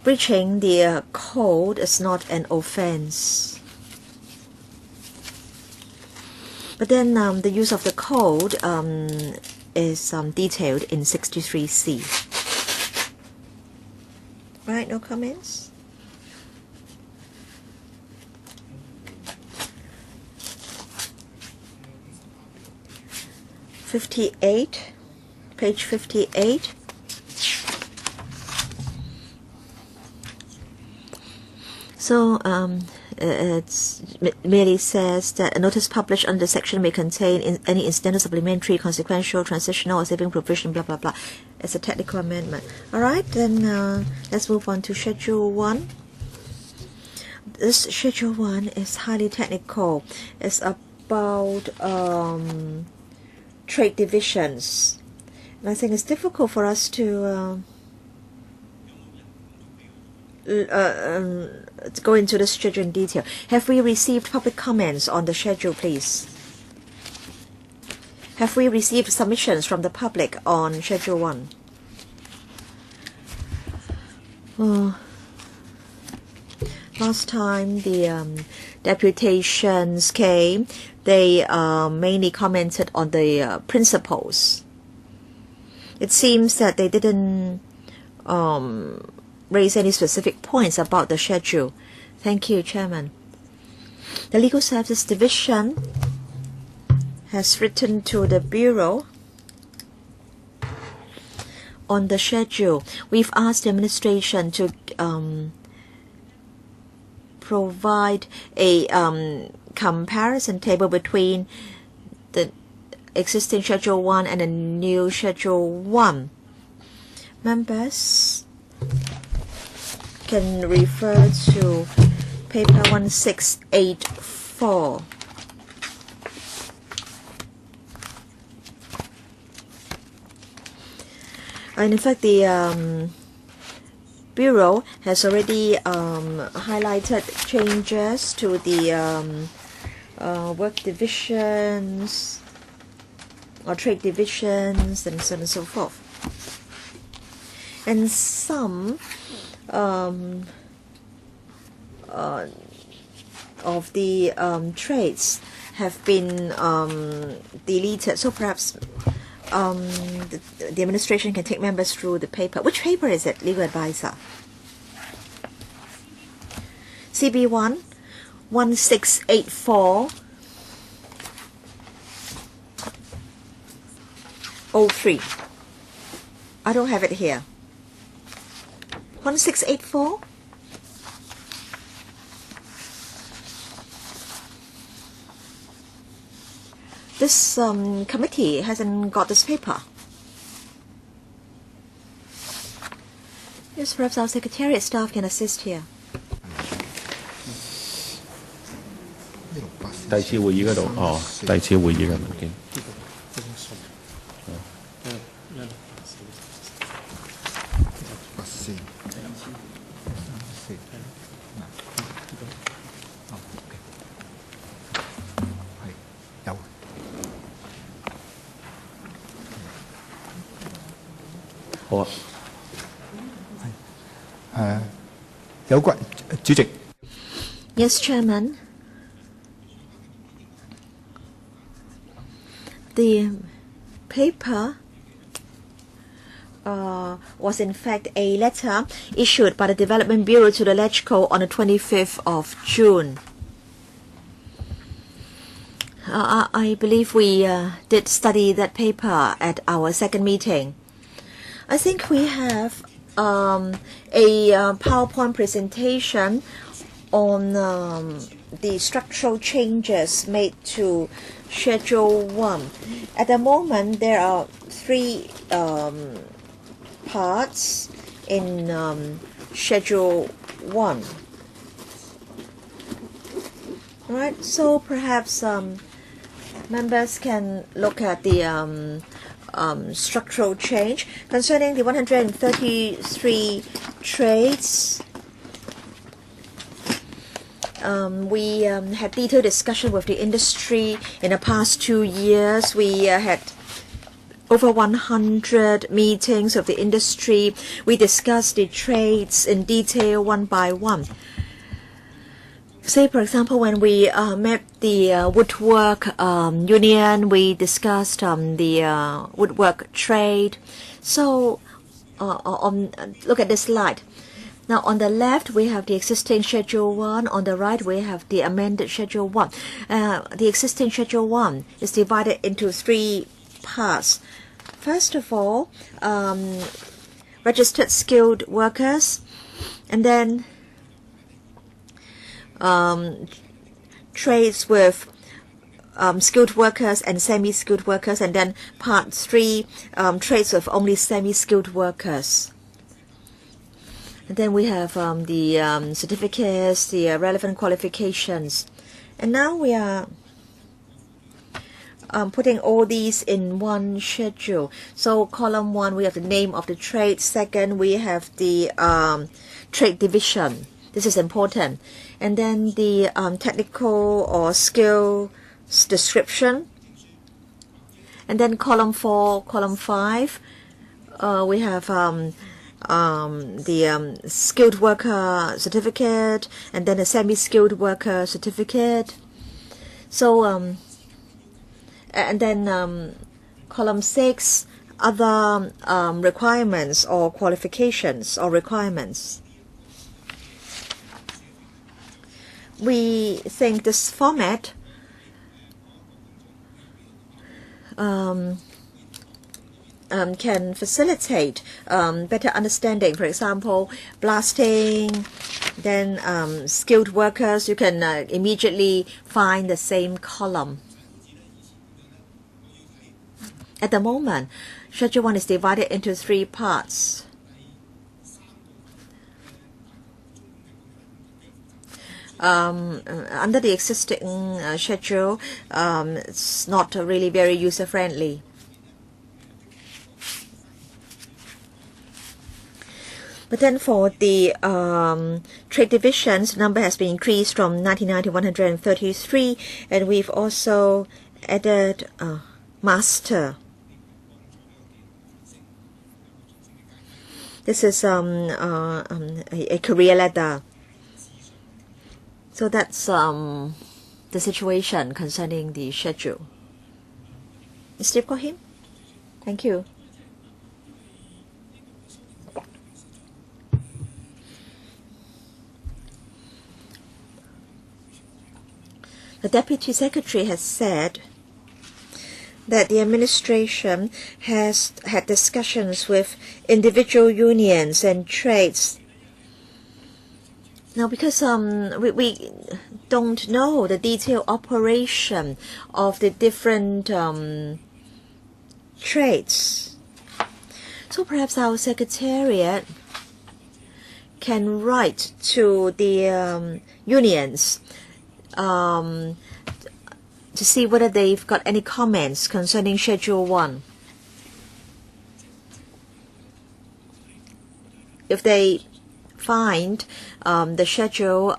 Breaching the code is not an offense. But then the use of the code is detailed in 63C. Right, no comments? Page 58. So it merely says that a notice published under the section may contain any incidental, supplementary, consequential, transitional, or saving provision, blah, blah, blah. It's a technical amendment. All right, then let's move on to Schedule 1. This Schedule 1 is highly technical. It's about trade divisions. And I think it's difficult for us to go into the schedule in detail. Have we received public comments on the schedule, please? Have we received submissions from the public on Schedule 1? Last time the deputations came, they mainly commented on the principles. It seems that they didn't raise any specific points about the schedule. Thank you, Chairman. The Legal Services Division has written to the Bureau on the schedule. We've asked the administration to provide a comparison table between the existing Schedule 1 and a new Schedule 1. Members can refer to paper 1684. And in fact, the Bureau has already highlighted changes to the work divisions or trade divisions and so on and so forth. And some of the trades have been deleted. So perhaps the administration can take members through the paper. Which paper is it, legal advisor? CB1 1684 03. I don't have it here. 1684. This committee hasn't got this paper. Yes, perhaps our secretariat staff can assist here. 第二次會議嗰度，哦，第二次會議嘅文件。好啊。有關主席。Yes, Chairman. The paper was in fact a letter issued by the Development Bureau to the LegCo on the 25th of June. I believe we did study that paper at our second meeting. I think we have a PowerPoint presentation on the structural changes made to Schedule 1. At the moment, there are 3 parts in Schedule 1. All right, so perhaps members can look at the structural change concerning the 133 trades. We had detailed discussion with the industry in the past 2 years. We had over 100 meetings of the industry. We discussed the trades in detail one by one. Say, for example, when we met the woodwork union, we discussed the woodwork trade. So, look at this slide. Now, on the left, we have the existing Schedule 1. On the right, we have the amended Schedule 1. The existing Schedule 1 is divided into 3 parts. First of all, registered skilled workers, and then trades with skilled workers and semi-skilled workers, and then Part 3, trades with only semi-skilled workers. And then we have the certificates, the relevant qualifications. And now we are putting all these in one schedule. So column 1, we have the name of the trade. Second, we have the trade division. This is important. And then the technical or skill description. And then column 4, column 5, we have the skilled worker certificate, and then a semi-skilled worker certificate. So, and then column 6, other requirements or qualifications or requirements. We think this format can facilitate better understanding. For example, blasting, then skilled workers, you can immediately find the same column. At the moment, Schedule 1 is divided into 3 parts. Under the existing schedule, it's not really very user-friendly. But then for the trade divisions, number has been increased from 99 to 133, and we've also added master. This is a career ladder. So that's the situation concerning the schedule. Steve Kohim? Thank you. The Deputy Secretary has said that the administration has had discussions with individual unions and trades. Now, because we don't know the detailed operation of the different trades, so perhaps our secretariat can write to the unions to see whether they've got any comments concerning Schedule 1. If they find the schedule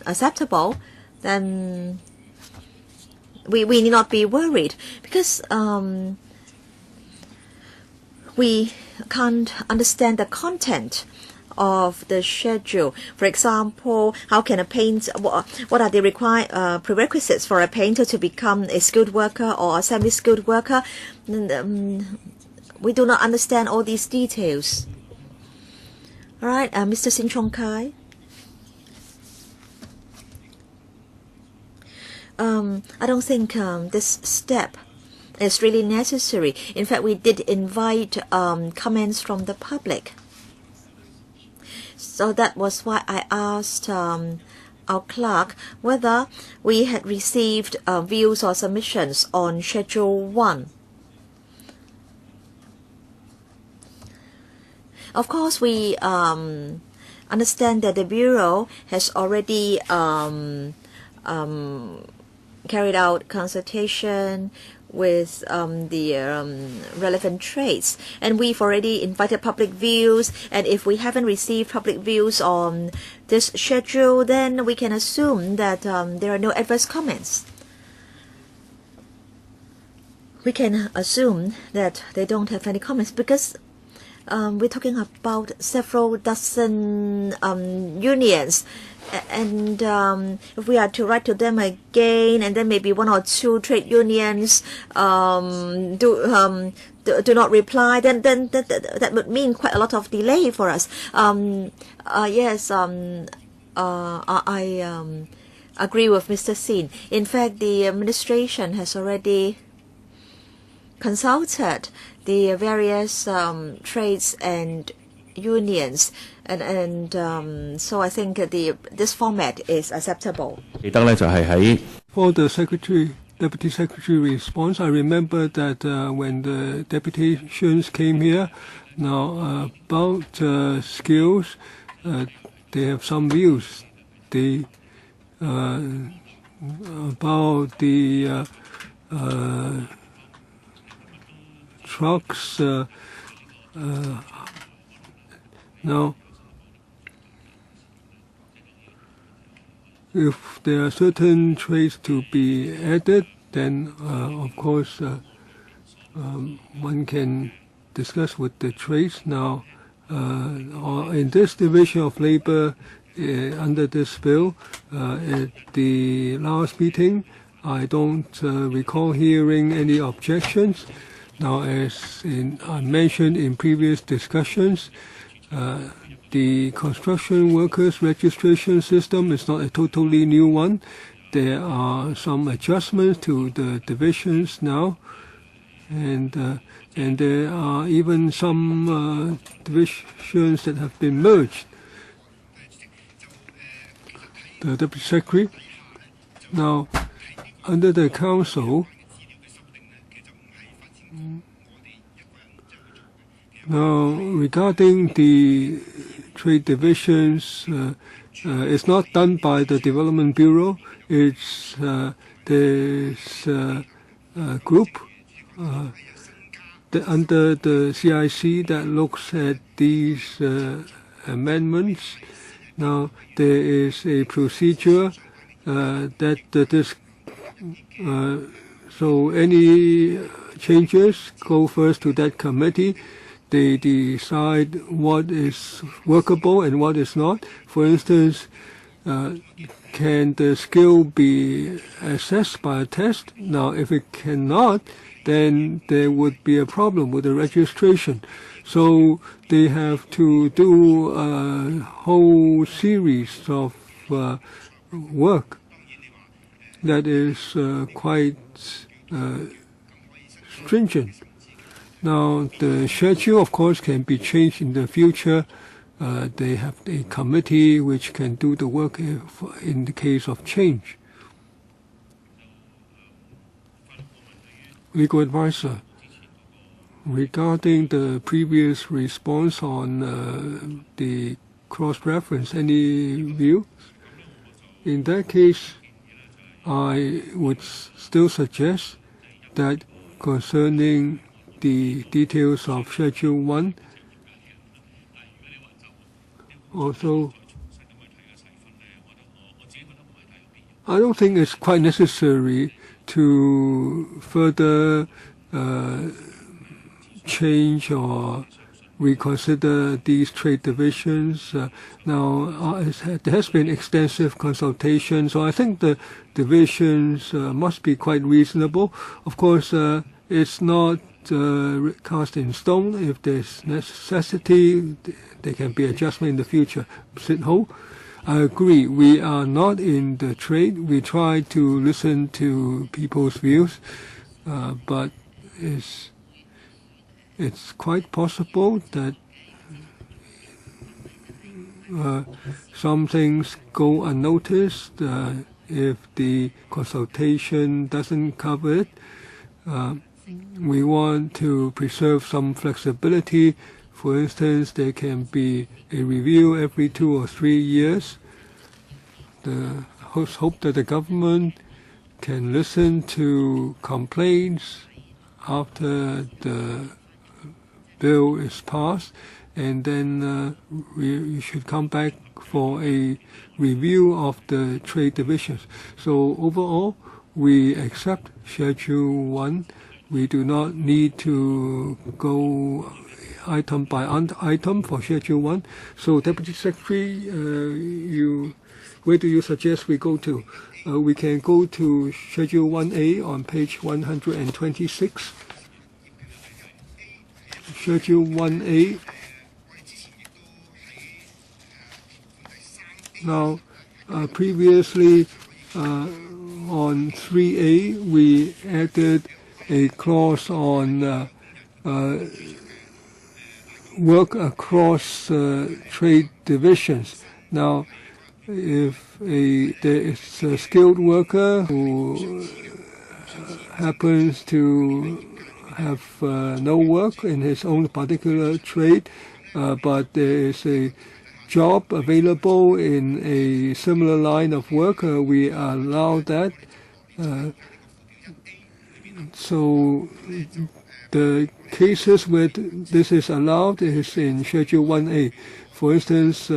acceptable, then we need not be worried, because we can't understand the content of the schedule. For example, how can a painter, what are the prerequisites for a painter to become a skilled worker or a semi-skilled worker? We do not understand all these details. All right, Mr. Sin Chong Kai. I don't think this step is really necessary. In fact, we did invite comments from the public. So that was why I asked our clerk whether we had received views or submissions on Schedule 1. Of course, we understand that the Bureau has already carried out consultation with the relevant trades, and we've already invited public views, and if we haven't received public views on this schedule, then we can assume that there are no adverse comments. We can assume that they don't have any comments, because we're talking about several dozen unions, and if we are to write to them again, and then maybe 1 or 2 trade unions do not reply, then that would mean quite a lot of delay for us. Yes, I agree with Mr. Sin. In fact, the administration has already consulted the various trades and unions, and so I think this format is acceptable. For the Deputy Secretary response, I remember that when the deputations came here, now about skills, they have some views. About the trucks, now, if there are certain trades to be added, then of course one can discuss with the trades. Now, in this division of labor under this bill, at the last meeting, I don't recall hearing any objections. Now, as I mentioned in previous discussions, the construction workers registration system is not a totally new one. There are some adjustments to the divisions now, and there are even some divisions that have been merged. The Deputy Secretary, now under the Council, Now, regarding the trade divisions, it's not done by the Development Bureau. It's there's a group under the CIC that looks at these amendments. Now, there is a procedure so any changes go first to that committee. They decide what is workable and what is not. For instance, can the skill be assessed by a test? Now, if it cannot, then there would be a problem with the registration. So they have to do a whole series of work that is quite stringent. Now, the schedule, of course, can be changed in the future. They have a committee which can do the work in the case of change. Legal advisor, regarding the previous response on the cross-reference, any view? In that case, I would still suggest that concerning the details of Schedule 1, also, I don't think it's quite necessary to further change or reconsider these trade divisions. Now, there has been extensive consultation, so I think the divisions must be quite reasonable. Of course, it's not cast in stone. If there's necessity, there can be adjustment in the future. Sit Ho, I agree. We are not in the trade. We try to listen to people's views, but it's quite possible that some things go unnoticed if the consultation doesn't cover it. We want to preserve some flexibility. For instance, there can be a review every 2 or 3 years. The hosts hope that the government can listen to complaints after the bill is passed, and then we should come back for a review of the trade divisions. So overall, we accept Schedule 1. We do not need to go item by item for Schedule 1. So, Deputy Secretary, where do you suggest we go to? We can go to Schedule 1A on page 126. Schedule 1A. Now, previously on 3A, we added a clause on work across trade divisions. Now, if there is a skilled worker who happens to have no work in his own particular trade, but there is a job available in a similar line of work, we allow that. So the cases where this is allowed is in Schedule 1A. For instance,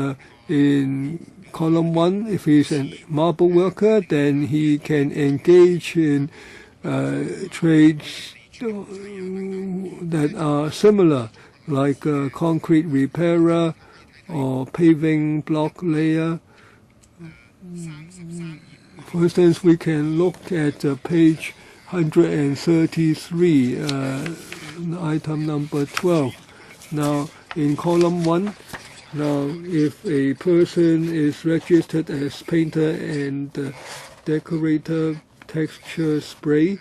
in column 1, if he's a marble worker, then he can engage in trades that are similar, like concrete repairer or paving block layer. For instance, we can look at page 133, item number 12. Now, in column 1, now if a person is registered as painter and decorator texture spray,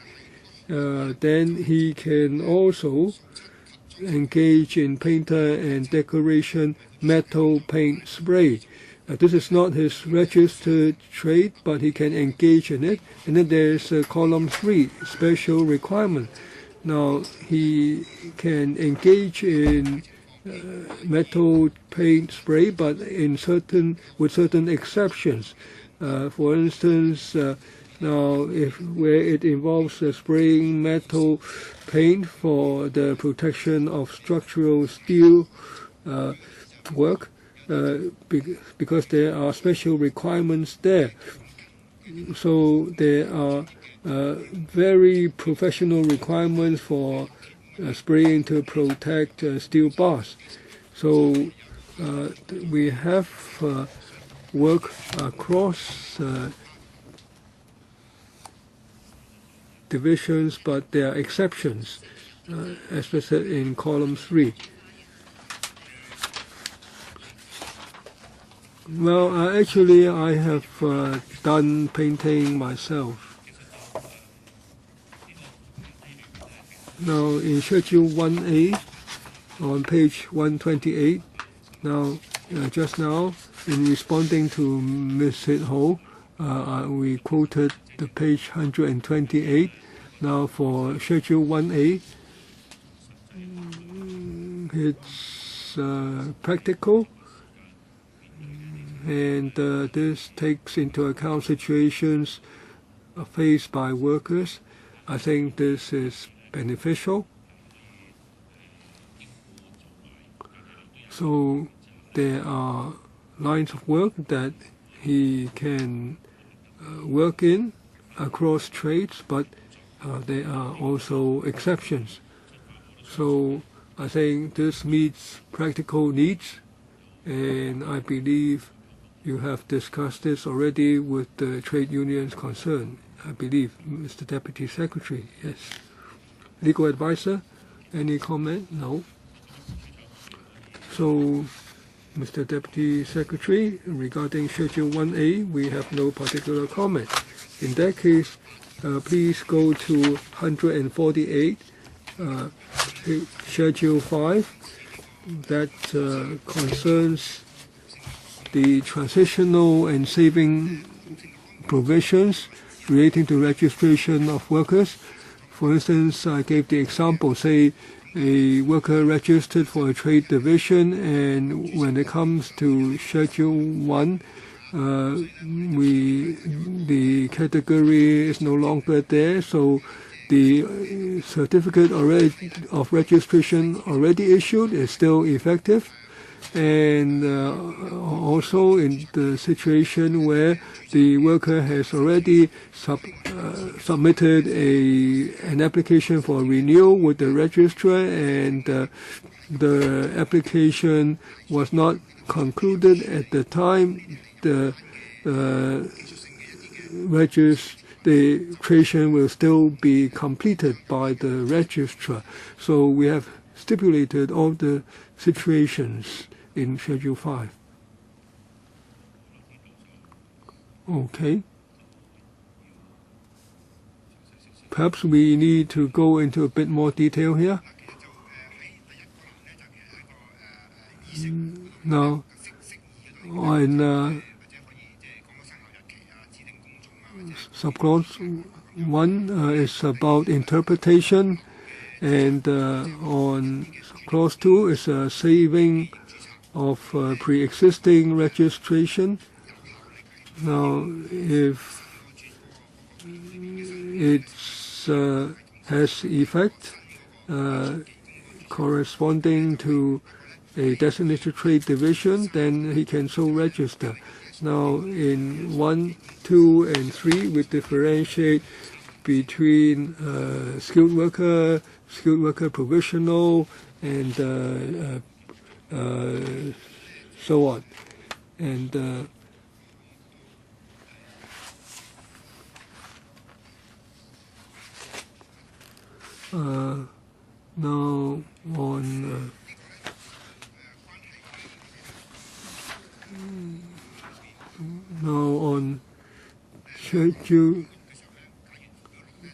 then he can also engage in painter and decoration metal paint spray. This is not his registered trade, but he can engage in it. And then there's column 3, special requirement. Now, he can engage in metal paint spray, but with certain exceptions. For instance, now where it involves spraying metal paint for the protection of structural steel work, because there are special requirements there. So there are very professional requirements for spraying to protect steel bars. So we have work across divisions, but there are exceptions, especially in column 3. Well, actually, I have done painting myself. Now, in Schedule 1A, on page 128, now, just now, in responding to Ms. Sid Ho, we quoted the page 128. Now, for Schedule 1A, it's practical. And this takes into account situations faced by workers. I think this is beneficial. So there are lines of work that he can work in across trades, but there are also exceptions. So I think this meets practical needs, and I believe you have discussed this already with the trade unions concerned, I believe, Mr. Deputy Secretary. Yes. Legal advisor, any comment? No. So, Mr. Deputy Secretary, regarding Schedule 1A, we have no particular comment. In that case, please go to 148, Schedule 5, that concerns the transitional and saving provisions relating to registration of workers. For instance, I gave the example, say a worker registered for a trade division, and when it comes to Schedule 1, the category is no longer there, so the certificate of registration already issued is still effective. And also in the situation where the worker has already submitted an application for renewal with the registrar, and the application was not concluded at the time, the registration will still be completed by the registrar. So we have stipulated all the situations in Schedule 5. Okay. Perhaps we need to go into a bit more detail here. Now, on subclause 1 is about interpretation, and on clause 2 is a saving of pre-existing registration. Now, if it has effect corresponding to a designated trade division, then he can so register. Now, in 1, 2, and 3, we differentiate between skilled worker provisional, and so on. And now on Schedule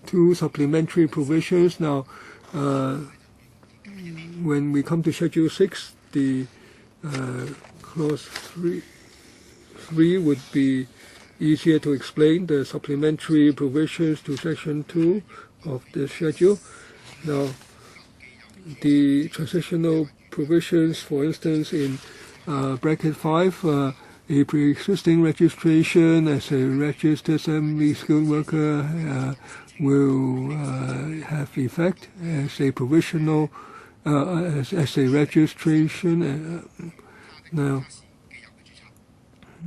2 supplementary provisions. Now, when we come to Schedule 6, the clause 3 would be easier to explain, the supplementary provisions to Section 2 of the schedule. Now, the transitional provisions, for instance, in bracket 5, a pre-existing registration as a registered semi-skilled worker will have effect as a provisional, as a registration now.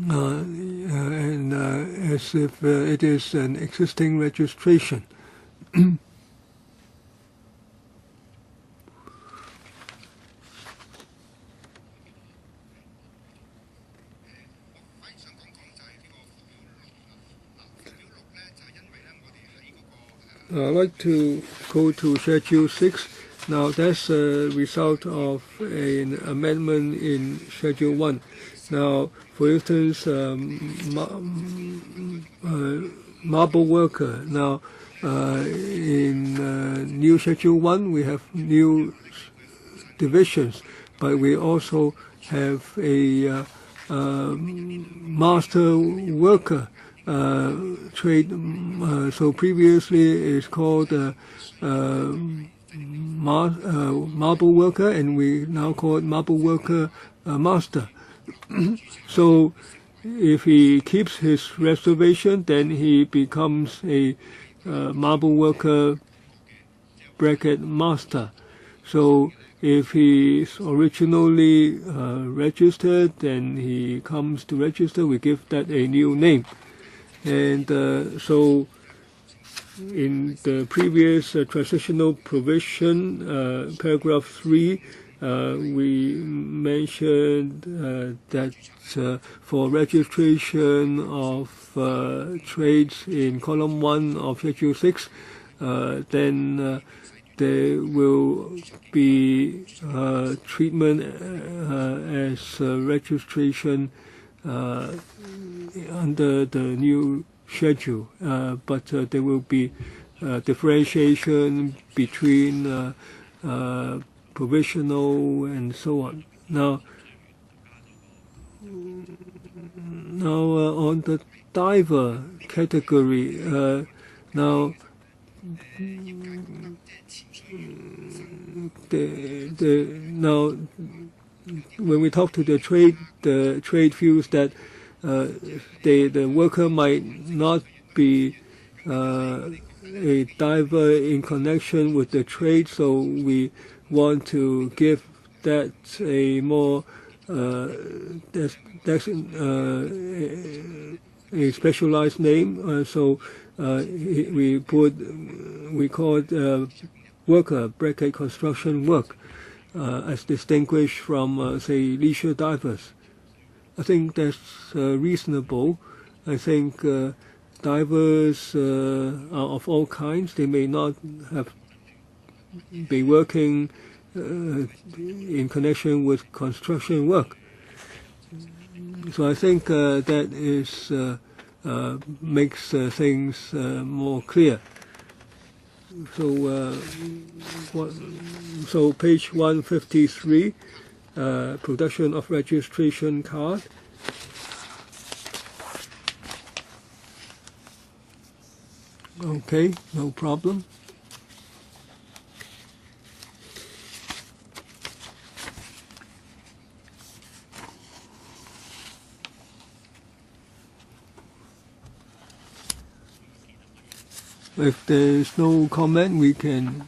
And as if it is an existing registration. I'd like to go to Schedule 6. Now, that's a result of an amendment in Schedule 1. Now, for instance, marble worker. Now, in new Schedule 1, we have new divisions, but we also have a master worker trade. So previously it's called marble worker, and we now call it marble worker master. So if he keeps his reservation, then he becomes a marble worker bracket master. So if he is originally registered, then he comes to register, we give that a new name. And so in the previous transitional provision, paragraph 3, we mentioned that for registration of trades in column 1 of Schedule 6, then there will be treatment as registration under the new schedule, but there will be differentiation between provisional and so on. Now on the diver category, now now when we talk to the trade feels that the worker might not be a diver in connection with the trade, so we want to give that a more a specialized name. So we call it worker bracket construction work, as distinguished from say leisure divers. I think that's reasonable. I think divers are of all kinds. They may not have be working in connection with construction work. So I think that is makes things more clear. So so page 153, production of registration card. Okay, no problem. If there is no comment, we can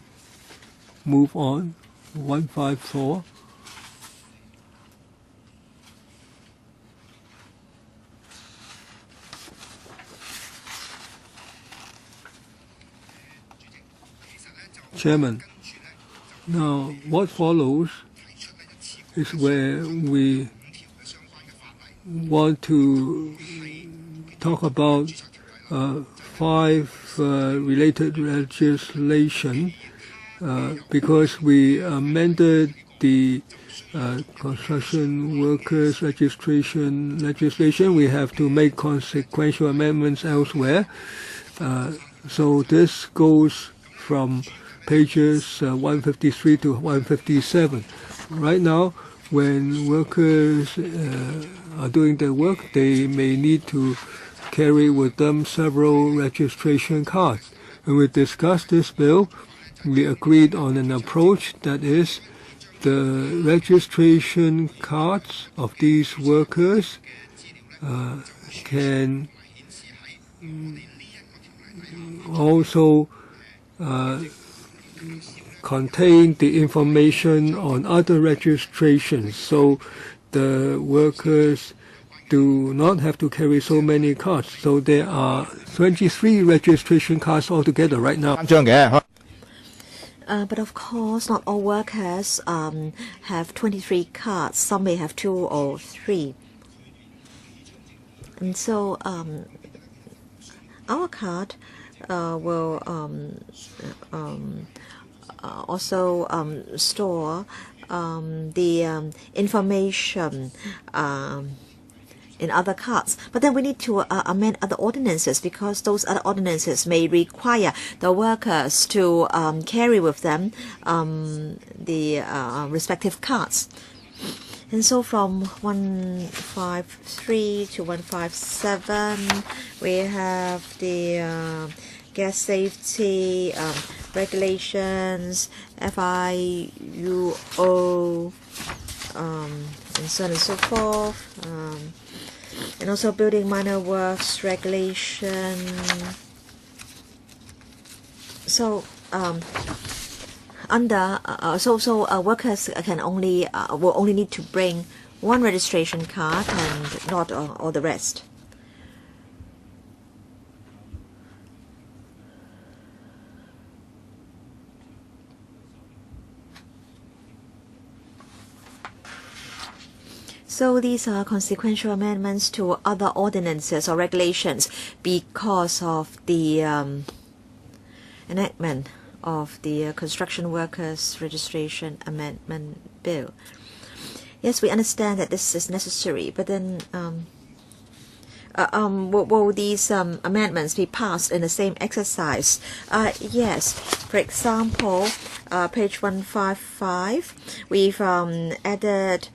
move on. 154. Chairman, now what follows is where we want to talk about 5 related legislation, because we amended the construction workers registration legislation. We have to make consequential amendments elsewhere. So this goes from pages 153 to 157. Right now, when workers are doing their work, they may need to carry with them several registration cards. When we discussed this bill, we agreed on an approach that is the registration cards of these workers can also contain the information on other registrations, so the workers do not have to carry so many cards. So there are 23 registration cards altogether right now. 3張嘅。 But of course, not all workers have 23 cards. Some may have 2 or 3. And so our card will also store the information in other cards. But then we need to amend other ordinances, because those other ordinances may require the workers to carry with them the respective cards. And so from 153 to 157, we have the gas safety regulations, FIUO, and so on and so forth. And also building minor works regulation. So workers can will only need to bring one registration card and not all the rest. So these are consequential amendments to other ordinances or regulations because of the enactment of the Construction Workers Registration Amendment Bill. Yes, we understand that this is necessary, but then will these amendments be passed in the same exercise? Yes. For example, page 155, we've added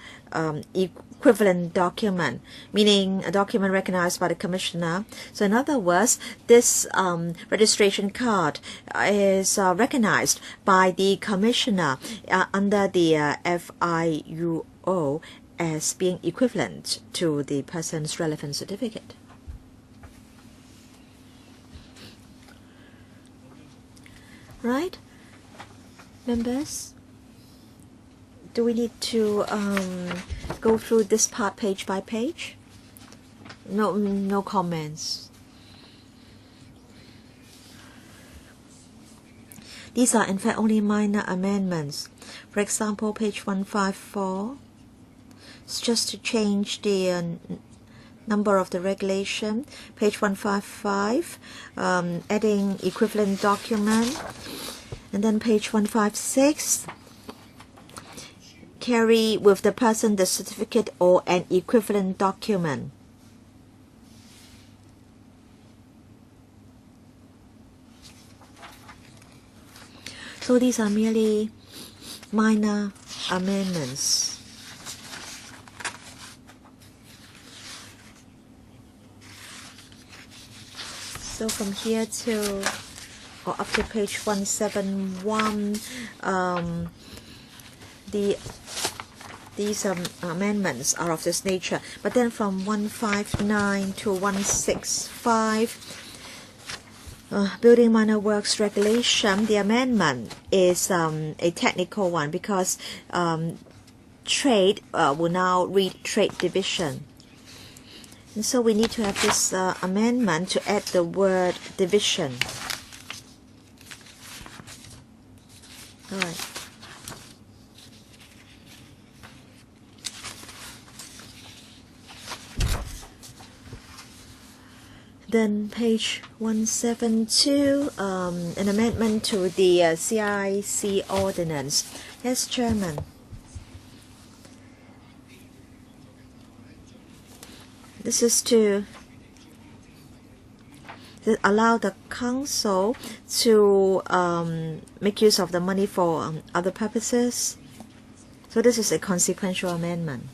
equivalent document, meaning a document recognized by the Commissioner. So in other words, this registration card is recognized by the Commissioner under the FIUO as being equivalent to the person's relevant certificate. Right? Members? Do we need to go through this part page by page? No comments. These are in fact only minor amendments. For example, page 154. It's just to change the number of the regulation. Page 155, adding equivalent document. And then page 156, carry with the person the certificate or an equivalent document. So these are merely minor amendments. So from here to or up to page 171, these amendments are of this nature. But then from 159 to 165, building minor works regulation, the amendment is a technical one, because trade will now read trade division. And so we need to have this amendment to add the word division. All right. Then page 172, an amendment to the CIC ordinance. Yes, Chairman. This is to allow the council to make use of the money for other purposes. So this is a consequential amendment.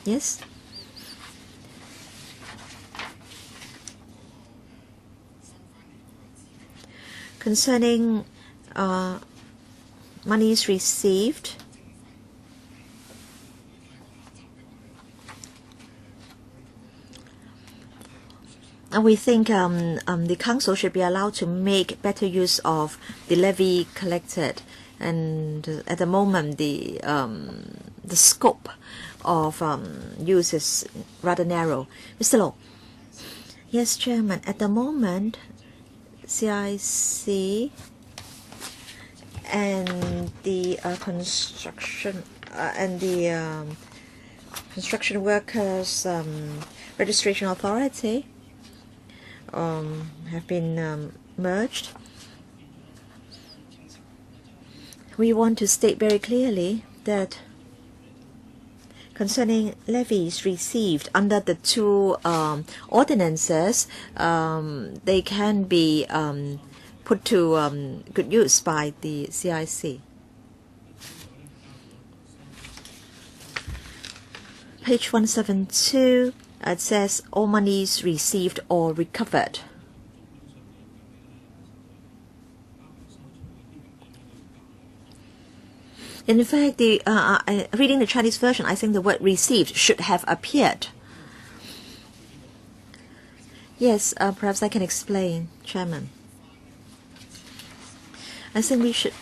Yes? concerning monies received, and we think the council should be allowed to make better use of the levy collected. And at the moment, the scope of use is rather narrow. Mr. Loh. Yes, Chairman. At the moment, CIC and the construction workers registration authority have been merged. We want to state very clearly that concerning levies received under the two ordinances, they can be put to good use by the CIC. Page 172, it says all monies received or recovered. In fact, reading the Chinese version, I think the word received should have appeared. Yes, perhaps I can explain, Chairman. I think we should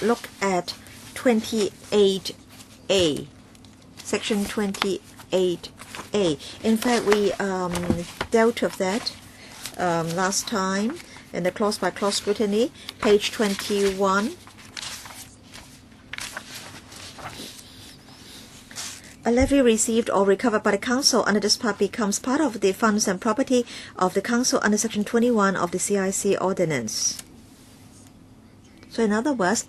look at 28A, Section 28A. In fact, we dealt with that last time in the clause-by-clause scrutiny, page 21. A levy received or recovered by the Council under this part becomes part of the funds and property of the Council under Section 21 of the CIC Ordinance. So in other words,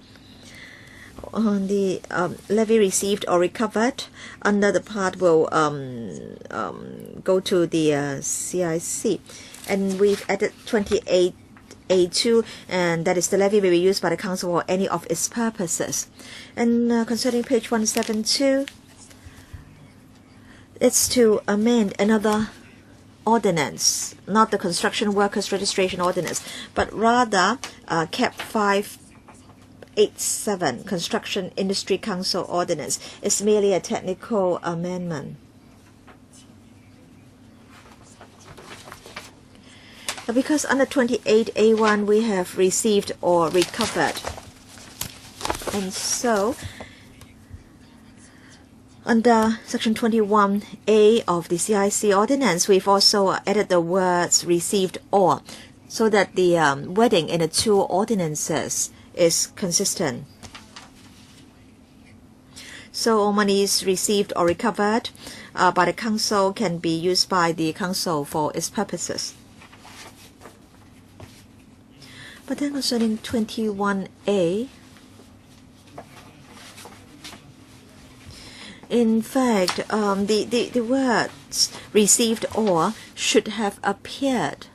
the levy received or recovered under the part will go to the CIC. And we've added 28A2, and that is the levy will be used by the Council for any of its purposes. And concerning page 172, it's to amend another ordinance, not the Construction Workers Registration Ordinance, but rather CAP 587, Construction Industry Council Ordinance. It's merely a technical amendment. Because under 28A1 we have received or recovered, and so under Section 21A of the CIC Ordinance, we've also added the words received or, so that the wording in the two ordinances is consistent. So all monies received or recovered by the Council can be used by the Council for its purposes. But then concerning 21A, in fact, the words received or should have appeared,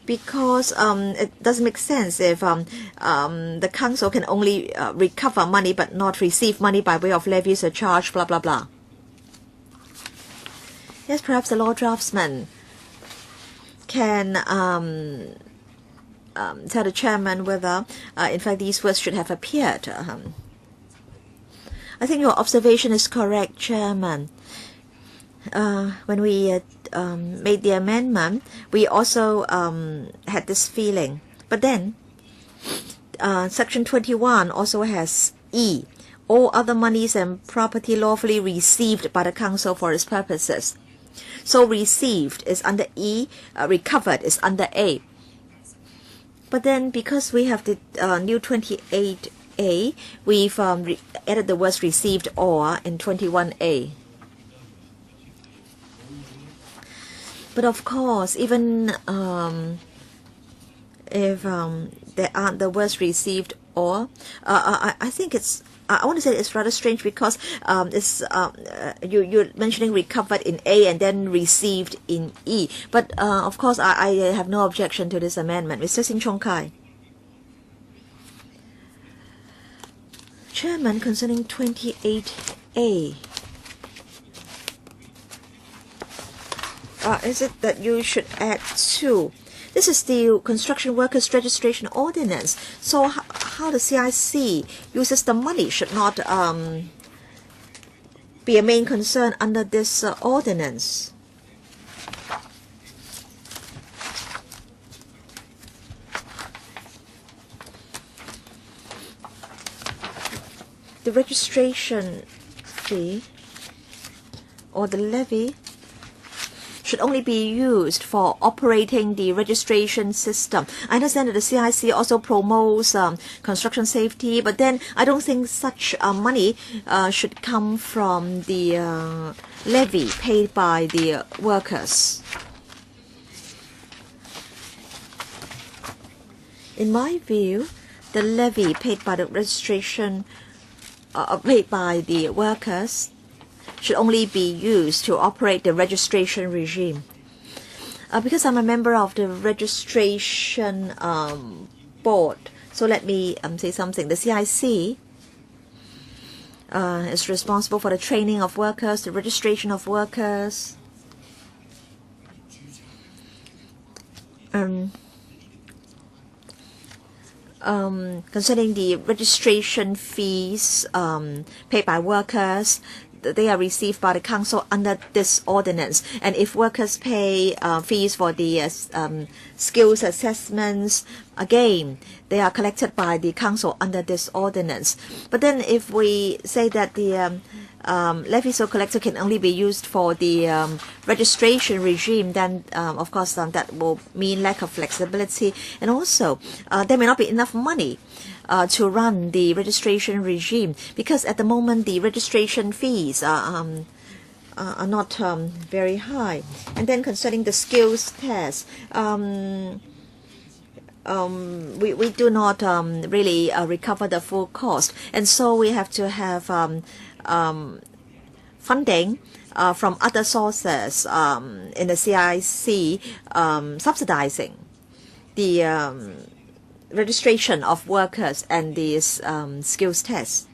because it doesn't make sense if the Council can only recover money but not receive money by way of levies or charge, blah, blah, blah. Yes, perhaps the law draftsman can tell the chairman whether, in fact, these words should have appeared. I think your observation is correct, Chairman. When we made the amendment, we also had this feeling. But then, Section 21 also has E, all other monies and property lawfully received by the Council for its purposes. So received is under E, recovered is under A. But then, because we have the new 28A, we've added the words received or in 21A. But of course, even if there aren't the words received or, I think it's, I want to say it's rather strange, because it's you're mentioning recovered in A and then received in E. But of course, I have no objection to this amendment. Mr. Sin Chong Kai. Chairman, concerning 28A, is it that you should add to This is the Construction Workers Registration Ordinance. So how the CIC uses the money should not be a main concern under this ordinance. The registration fee or the levy should only be used for operating the registration system. I understand that the CIC also promotes construction safety, but then I don't think such money should come from the levy paid by the workers. In my view, the levy paid by the registration paid by the workers should only be used to operate the registration regime. Because I'm a member of the registration board, so let me say something. The CIC is responsible for the training of workers, the registration of workers, concerning the registration fees paid by workers. They are received by the council under this ordinance. And if workers pay fees for the skills assessments, again, they are collected by the council under this ordinance. But then if we say that the levy so collected can only be used for the registration regime, then of course that will mean lack of flexibility. And also, there may not be enough money to run the registration regime, because at the moment the registration fees are not very high. And then concerning the skills test, we do not really recover the full cost, and so we have to have funding from other sources in the CIC subsidizing the registration of workers and these skills tests.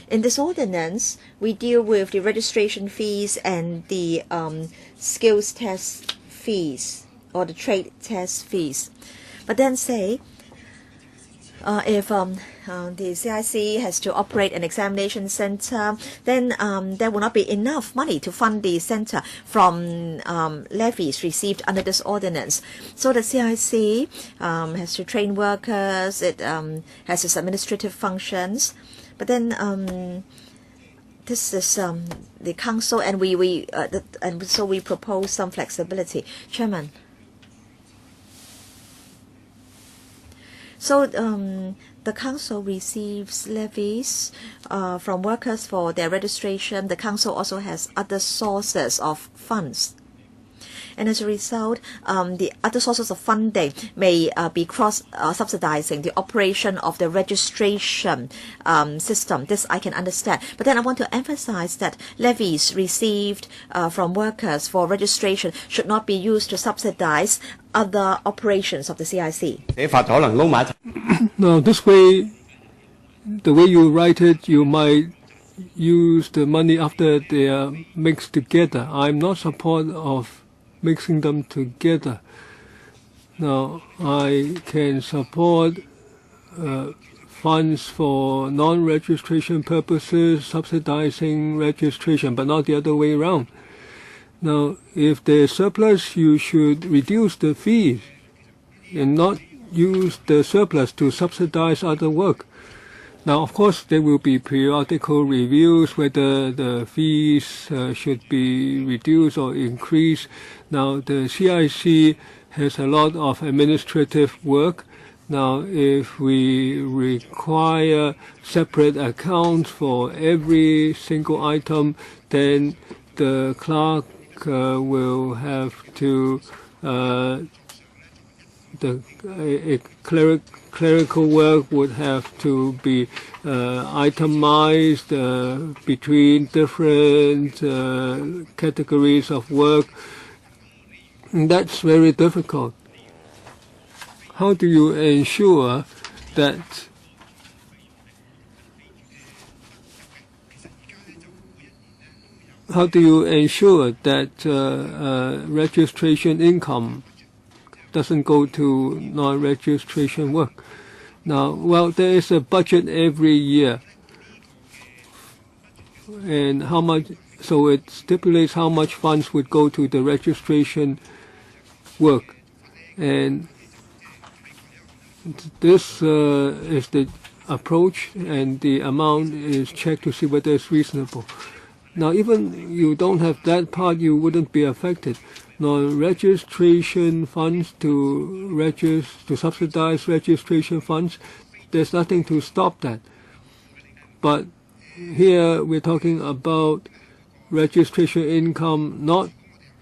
In this ordinance, we deal with the registration fees and the skills test fees or the trade test fees. But then say, if the CIC has to operate an examination center, then there will not be enough money to fund the center from levies received under this ordinance. So the CIC has to train workers, it has its administrative functions, but then this is the council, and and so we propose some flexibility. Chairman. So the council receives levies from workers for their registration. The council also has other sources of funds. And as a result, the other sources of funding may be cross-subsidizing the operation of the registration system. This I can understand. But then I want to emphasize that levies received from workers for registration should not be used to subsidize other operations of the CIC. Now, this way, the way you write it, you might use the money after they are mixed together. I'm not support of mixing them together. Now, I can support funds for non-registration purposes, subsidizing registration, but not the other way around. Now, if there's surplus, you should reduce the fees and not use the surplus to subsidize other work. Now, of course, there will be periodical reviews whether the fees should be reduced or increased. Now, the CIC has a lot of administrative work. Now, if we require separate accounts for every single item, then the clerk will have to clerical work would have to be itemized between different categories of work. And that's very difficult. How do you ensure that how do you ensure that registration income doesn't go to non-registration work? Now, well, there is a budget every year, and how much? So it stipulates how much funds would go to the registration work, and this is the approach, and the amount is checked to see whether it's reasonable. Now, even you don't have that part, you wouldn't be affected. Non-registration funds to subsidize registration funds, there's nothing to stop that. But here we're talking about registration income not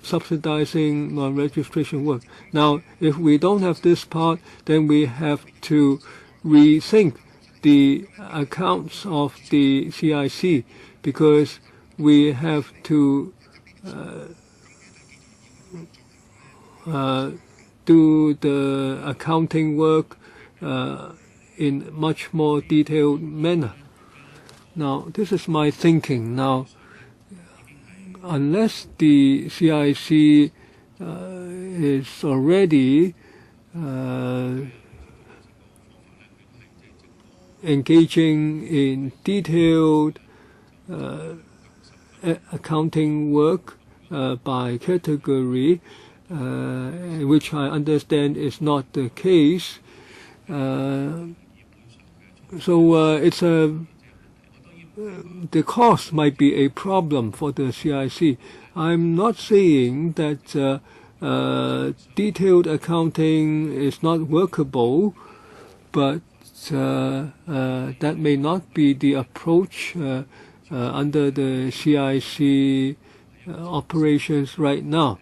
subsidizing non-registration work. Now, if we don't have this part, then we have to rethink the accounts of the CIC, because we have to do the accounting work in much more detailed manner. Now, this is my thinking. Now, unless the CIC is already engaging in detailed accounting work by category, which I understand is not the case. It's the cost might be a problem for the CIC. I'm not saying that detailed accounting is not workable, but that may not be the approach under the CIC operations right now.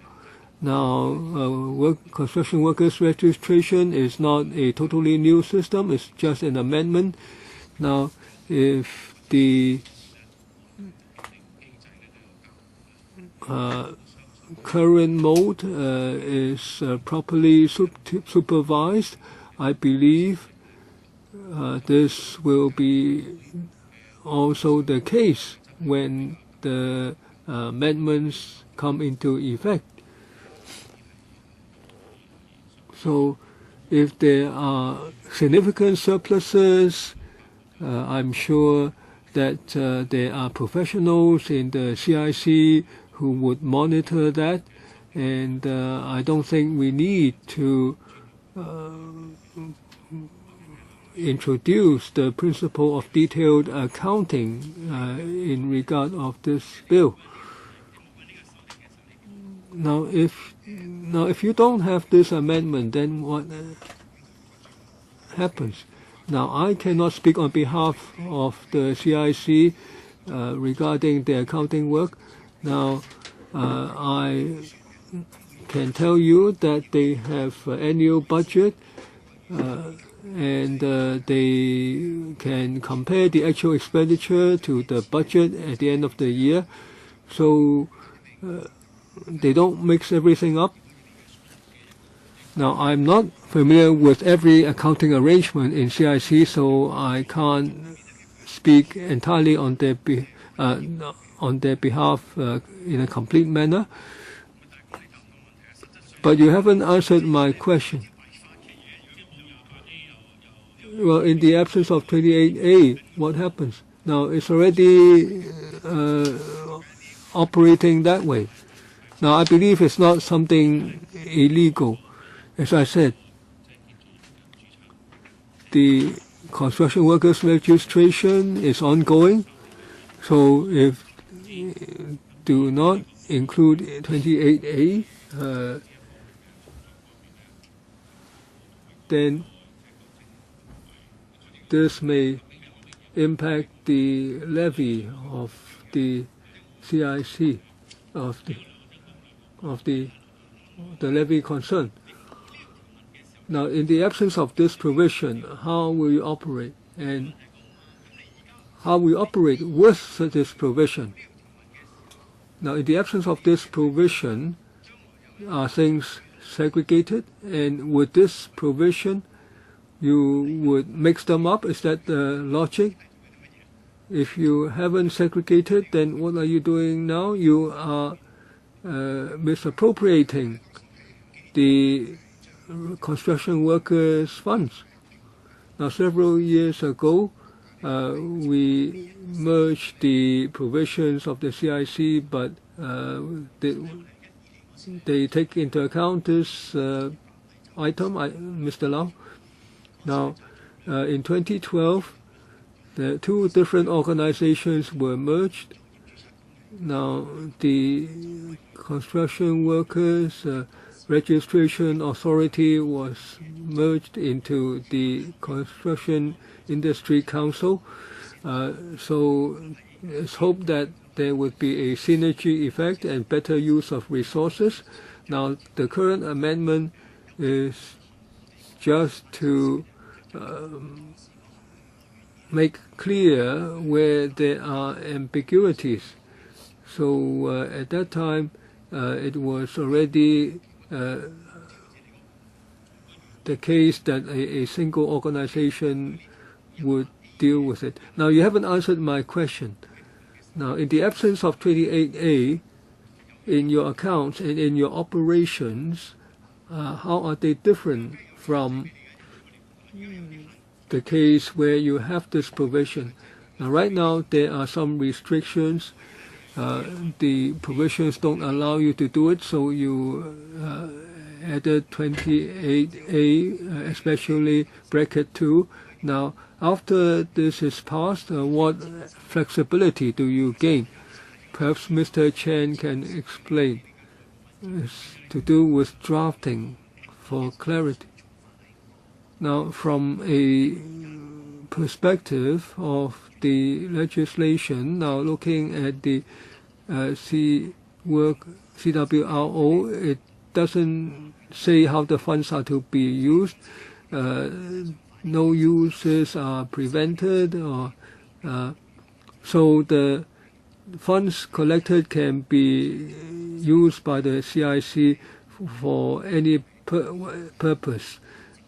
Now, construction workers registration is not a totally new system. It's just an amendment. Now, if the current mode is properly supervised, I believe this will be also the case when the amendments come into effect. So if there are significant surpluses, I'm sure that there are professionals in the CIC who would monitor that, and I don't think we need to introduce the principle of detailed accounting in regard of this bill. Now, if you don't have this amendment, then what happens? Now, I cannot speak on behalf of the CIC regarding the accounting work. Now, I can tell you that they have annual budget, and they can compare the actual expenditure to the budget at the end of the year. So they don't mix everything up. Now, I'm not familiar with every accounting arrangement in CIC, so I can't speak entirely on their behalf in a complete manner. But you haven't answered my question. Well, in the absence of 28A, what happens? Now, it's already operating that way. Now, I believe it's not something illegal. As I said, the construction workers registration is ongoing. So if do not include 28A, then this may impact the levy of the CIC, of the levy concerned. Now, in the absence of this provision, how will you operate, and how we operate with this provision? Now, in the absence of this provision, are things segregated? And with this provision, you would mix them up? Is that the logic? if you haven't segregated, then what are you doing now? You are misappropriating the construction workers' funds. Now, several years ago, we merged the provisions of the CIC, but they take into account this item, Mr. Lau. Now, in 2012, the two different organizations were merged. Now, the construction workers registration authority was merged into the Construction Industry Council. So it's hoped that there would be a synergy effect and better use of resources. Now, the current amendment is just to make clear where there are ambiguities. So at that time, it was already the case that a single organization would deal with it. Now, you haven't answered my question. Now, in the absence of 28A, in your accounts and in your operations, how are they different from the case where you have this provision? Now, right now, there are some restrictions. The provisions don't allow you to do it, so you added 28A, especially bracket 2. Now, after this is passed, what flexibility do you gain? Perhaps Mr. Chen can explain. It's to do with drafting for clarity. Now, from a perspective of the legislation, now looking at the CWRO, it doesn't say how the funds are to be used. No uses are prevented, or so the funds collected can be used by the CIC for any purpose.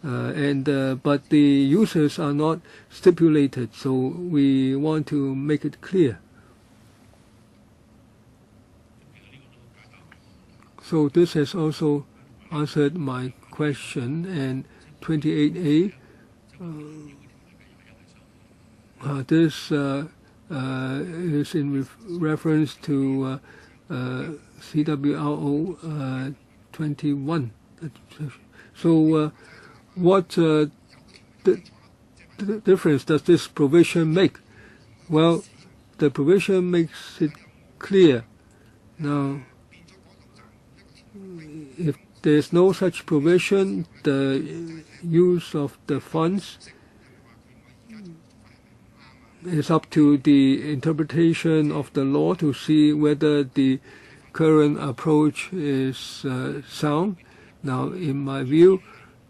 But the uses are not stipulated, so we want to make it clear. So this has also answered my question. And 28A, this is in reference to CWRO 21. So what difference does this provision make? Well, the provision makes it clear. Now, if there's no such provision, the use of the funds is up to the interpretation of the law to see whether the current approach is sound. Now, in my view,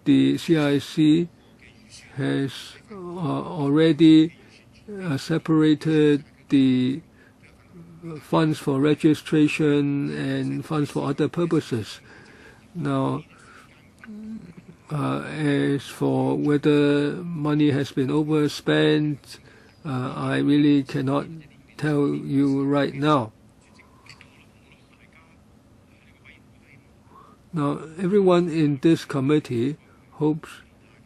the CIC has already separated the funds for registration and funds for other purposes. Now, as for whether money has been overspent, I really cannot tell you right now. Now, everyone in this committee hopes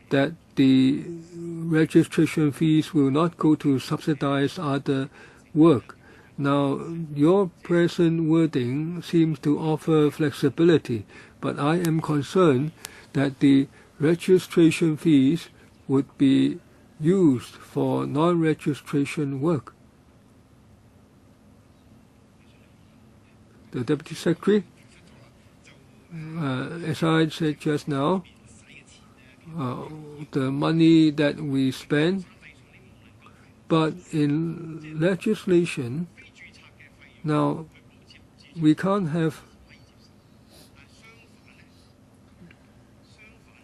that the registration fees will not go to subsidize other work. Now, your present wording seems to offer flexibility, but I am concerned that the registration fees would be used for non-registration work. The Deputy Secretary, as I said just now, the money that we spend, but in legislation, now we can't have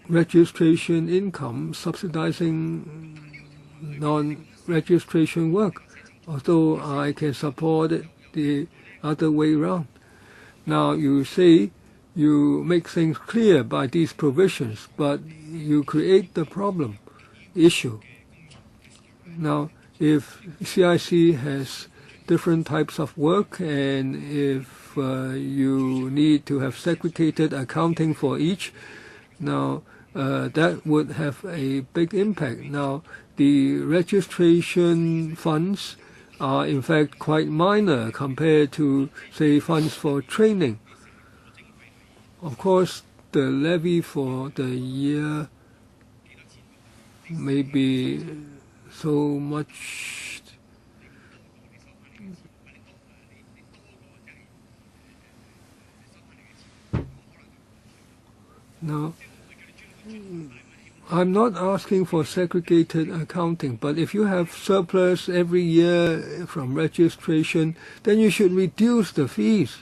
registration income subsidizing non-registration work, although I can support it the other way around. Now, you say you make things clear by these provisions, but you create the problem issue. Now, if CIC has different types of work, and if you need to have segregated accounting for each, now that would have a big impact. Now, the registration funds are in fact quite minor compared to, say, funds for training. Of course, the levy for the year may be so much. Now, I'm not asking for segregated accounting, but if you have surplus every year from registration, then you should reduce the fees.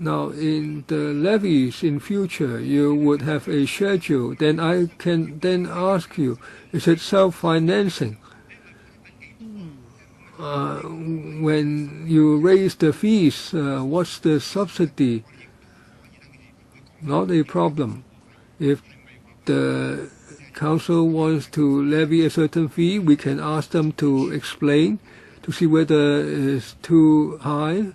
Now, in the levies in future, you would have a schedule. Then I can then ask you, is it self-financing? When you raise the fees, what's the subsidy? Not a problem. If the council wants to levy a certain fee, we can ask them to explain to see whether it's too high.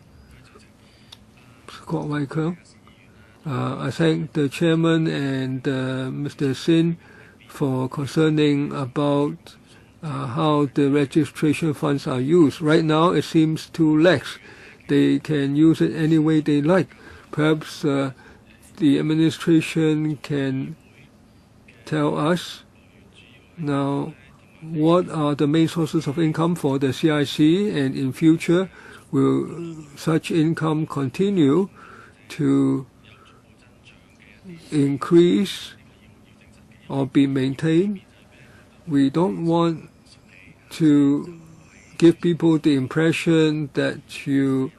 I thank the chairman and Mr. Sin for concerning about how the registration funds are used. Right now, it seems too lax. They can use it any way they like. Perhaps the administration can tell us now what are the main sources of income for the CIC, and in future will such income continue to increase or be maintained. We don't want to give people the impression that you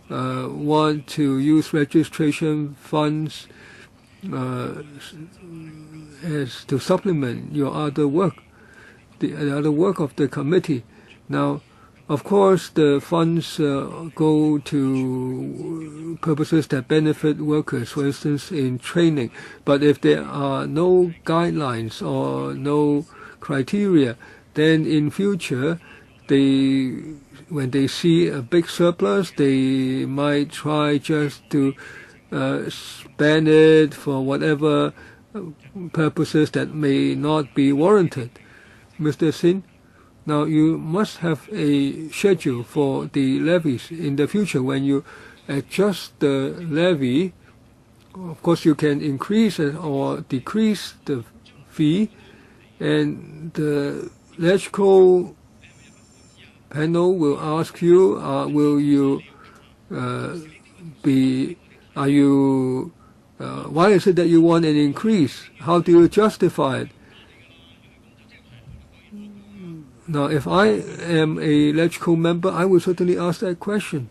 want to use registration funds as to supplement your other work, the other work of the committee. Now, of course, the funds go to purposes that benefit workers, for instance, in training. But if there are no guidelines or no criteria, then in future, when they see a big surplus, they might try just to spend it for whatever purposes that may not be warranted. Mr. Sin? Now, you must have a schedule for the levies in the future. When you adjust the levy, of course, you can increase or decrease the fee, and the electoral panel will ask you, why is it that you want an increase? How do you justify it? Now, if I am a electoral member, I will certainly ask that question.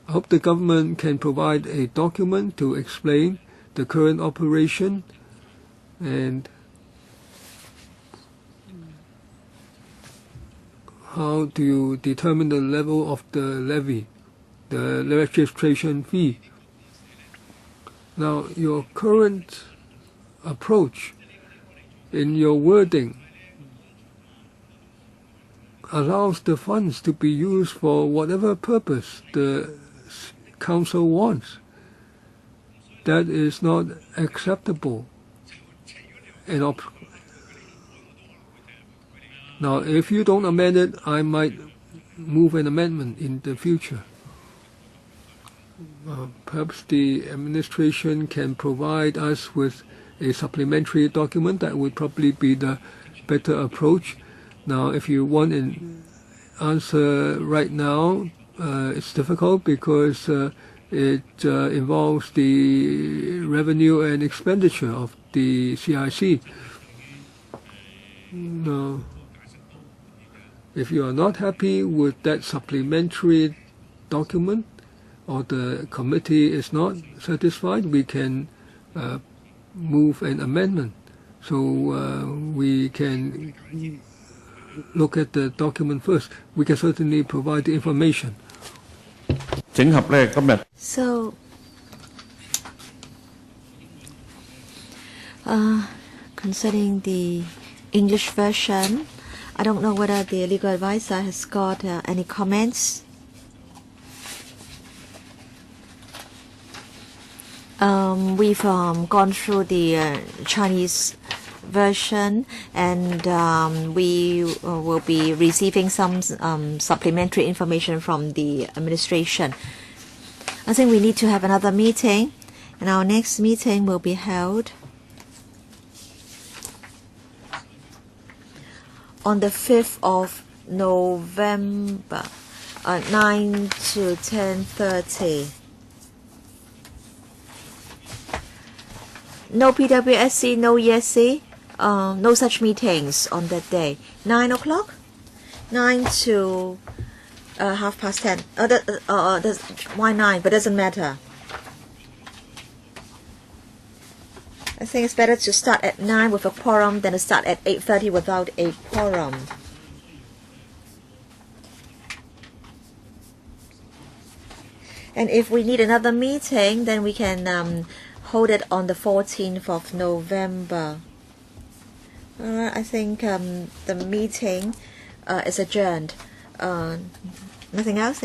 I hope the government can provide a document to explain the current operation and how do you determine the level of the levy, the registration fee. Now, your current approach in your wording allows the funds to be used for whatever purpose the council wants. That is not acceptable. Now, if you don't amend it, I might move an amendment in the future. Perhaps the administration can provide us with a supplementary document. That would probably be the better approach. Now, if you want an answer right now, it's difficult because it involves the revenue and expenditure of the CIC. Now, if you are not happy with that supplementary document, or the committee is not satisfied, we can move an amendment. So we can look at the document first. We can certainly provide the information. So, concerning the English version. I don't know whether the legal advisor has got any comments. We've gone through the Chinese version, and we will be receiving some supplementary information from the administration. I think we need to have another meeting, and our next meeting will be held on the 5th of November, 9 to 10:30. No PWSC, no ESC, no such meetings on that day. 9 o'clock? 9 to 10:30. Why 9? But doesn't matter. I think it's better to start at 9 with a quorum than to start at 8:30 without a quorum. And if we need another meeting, then we can hold it on the 14th of November. I think the meeting is adjourned. Nothing else?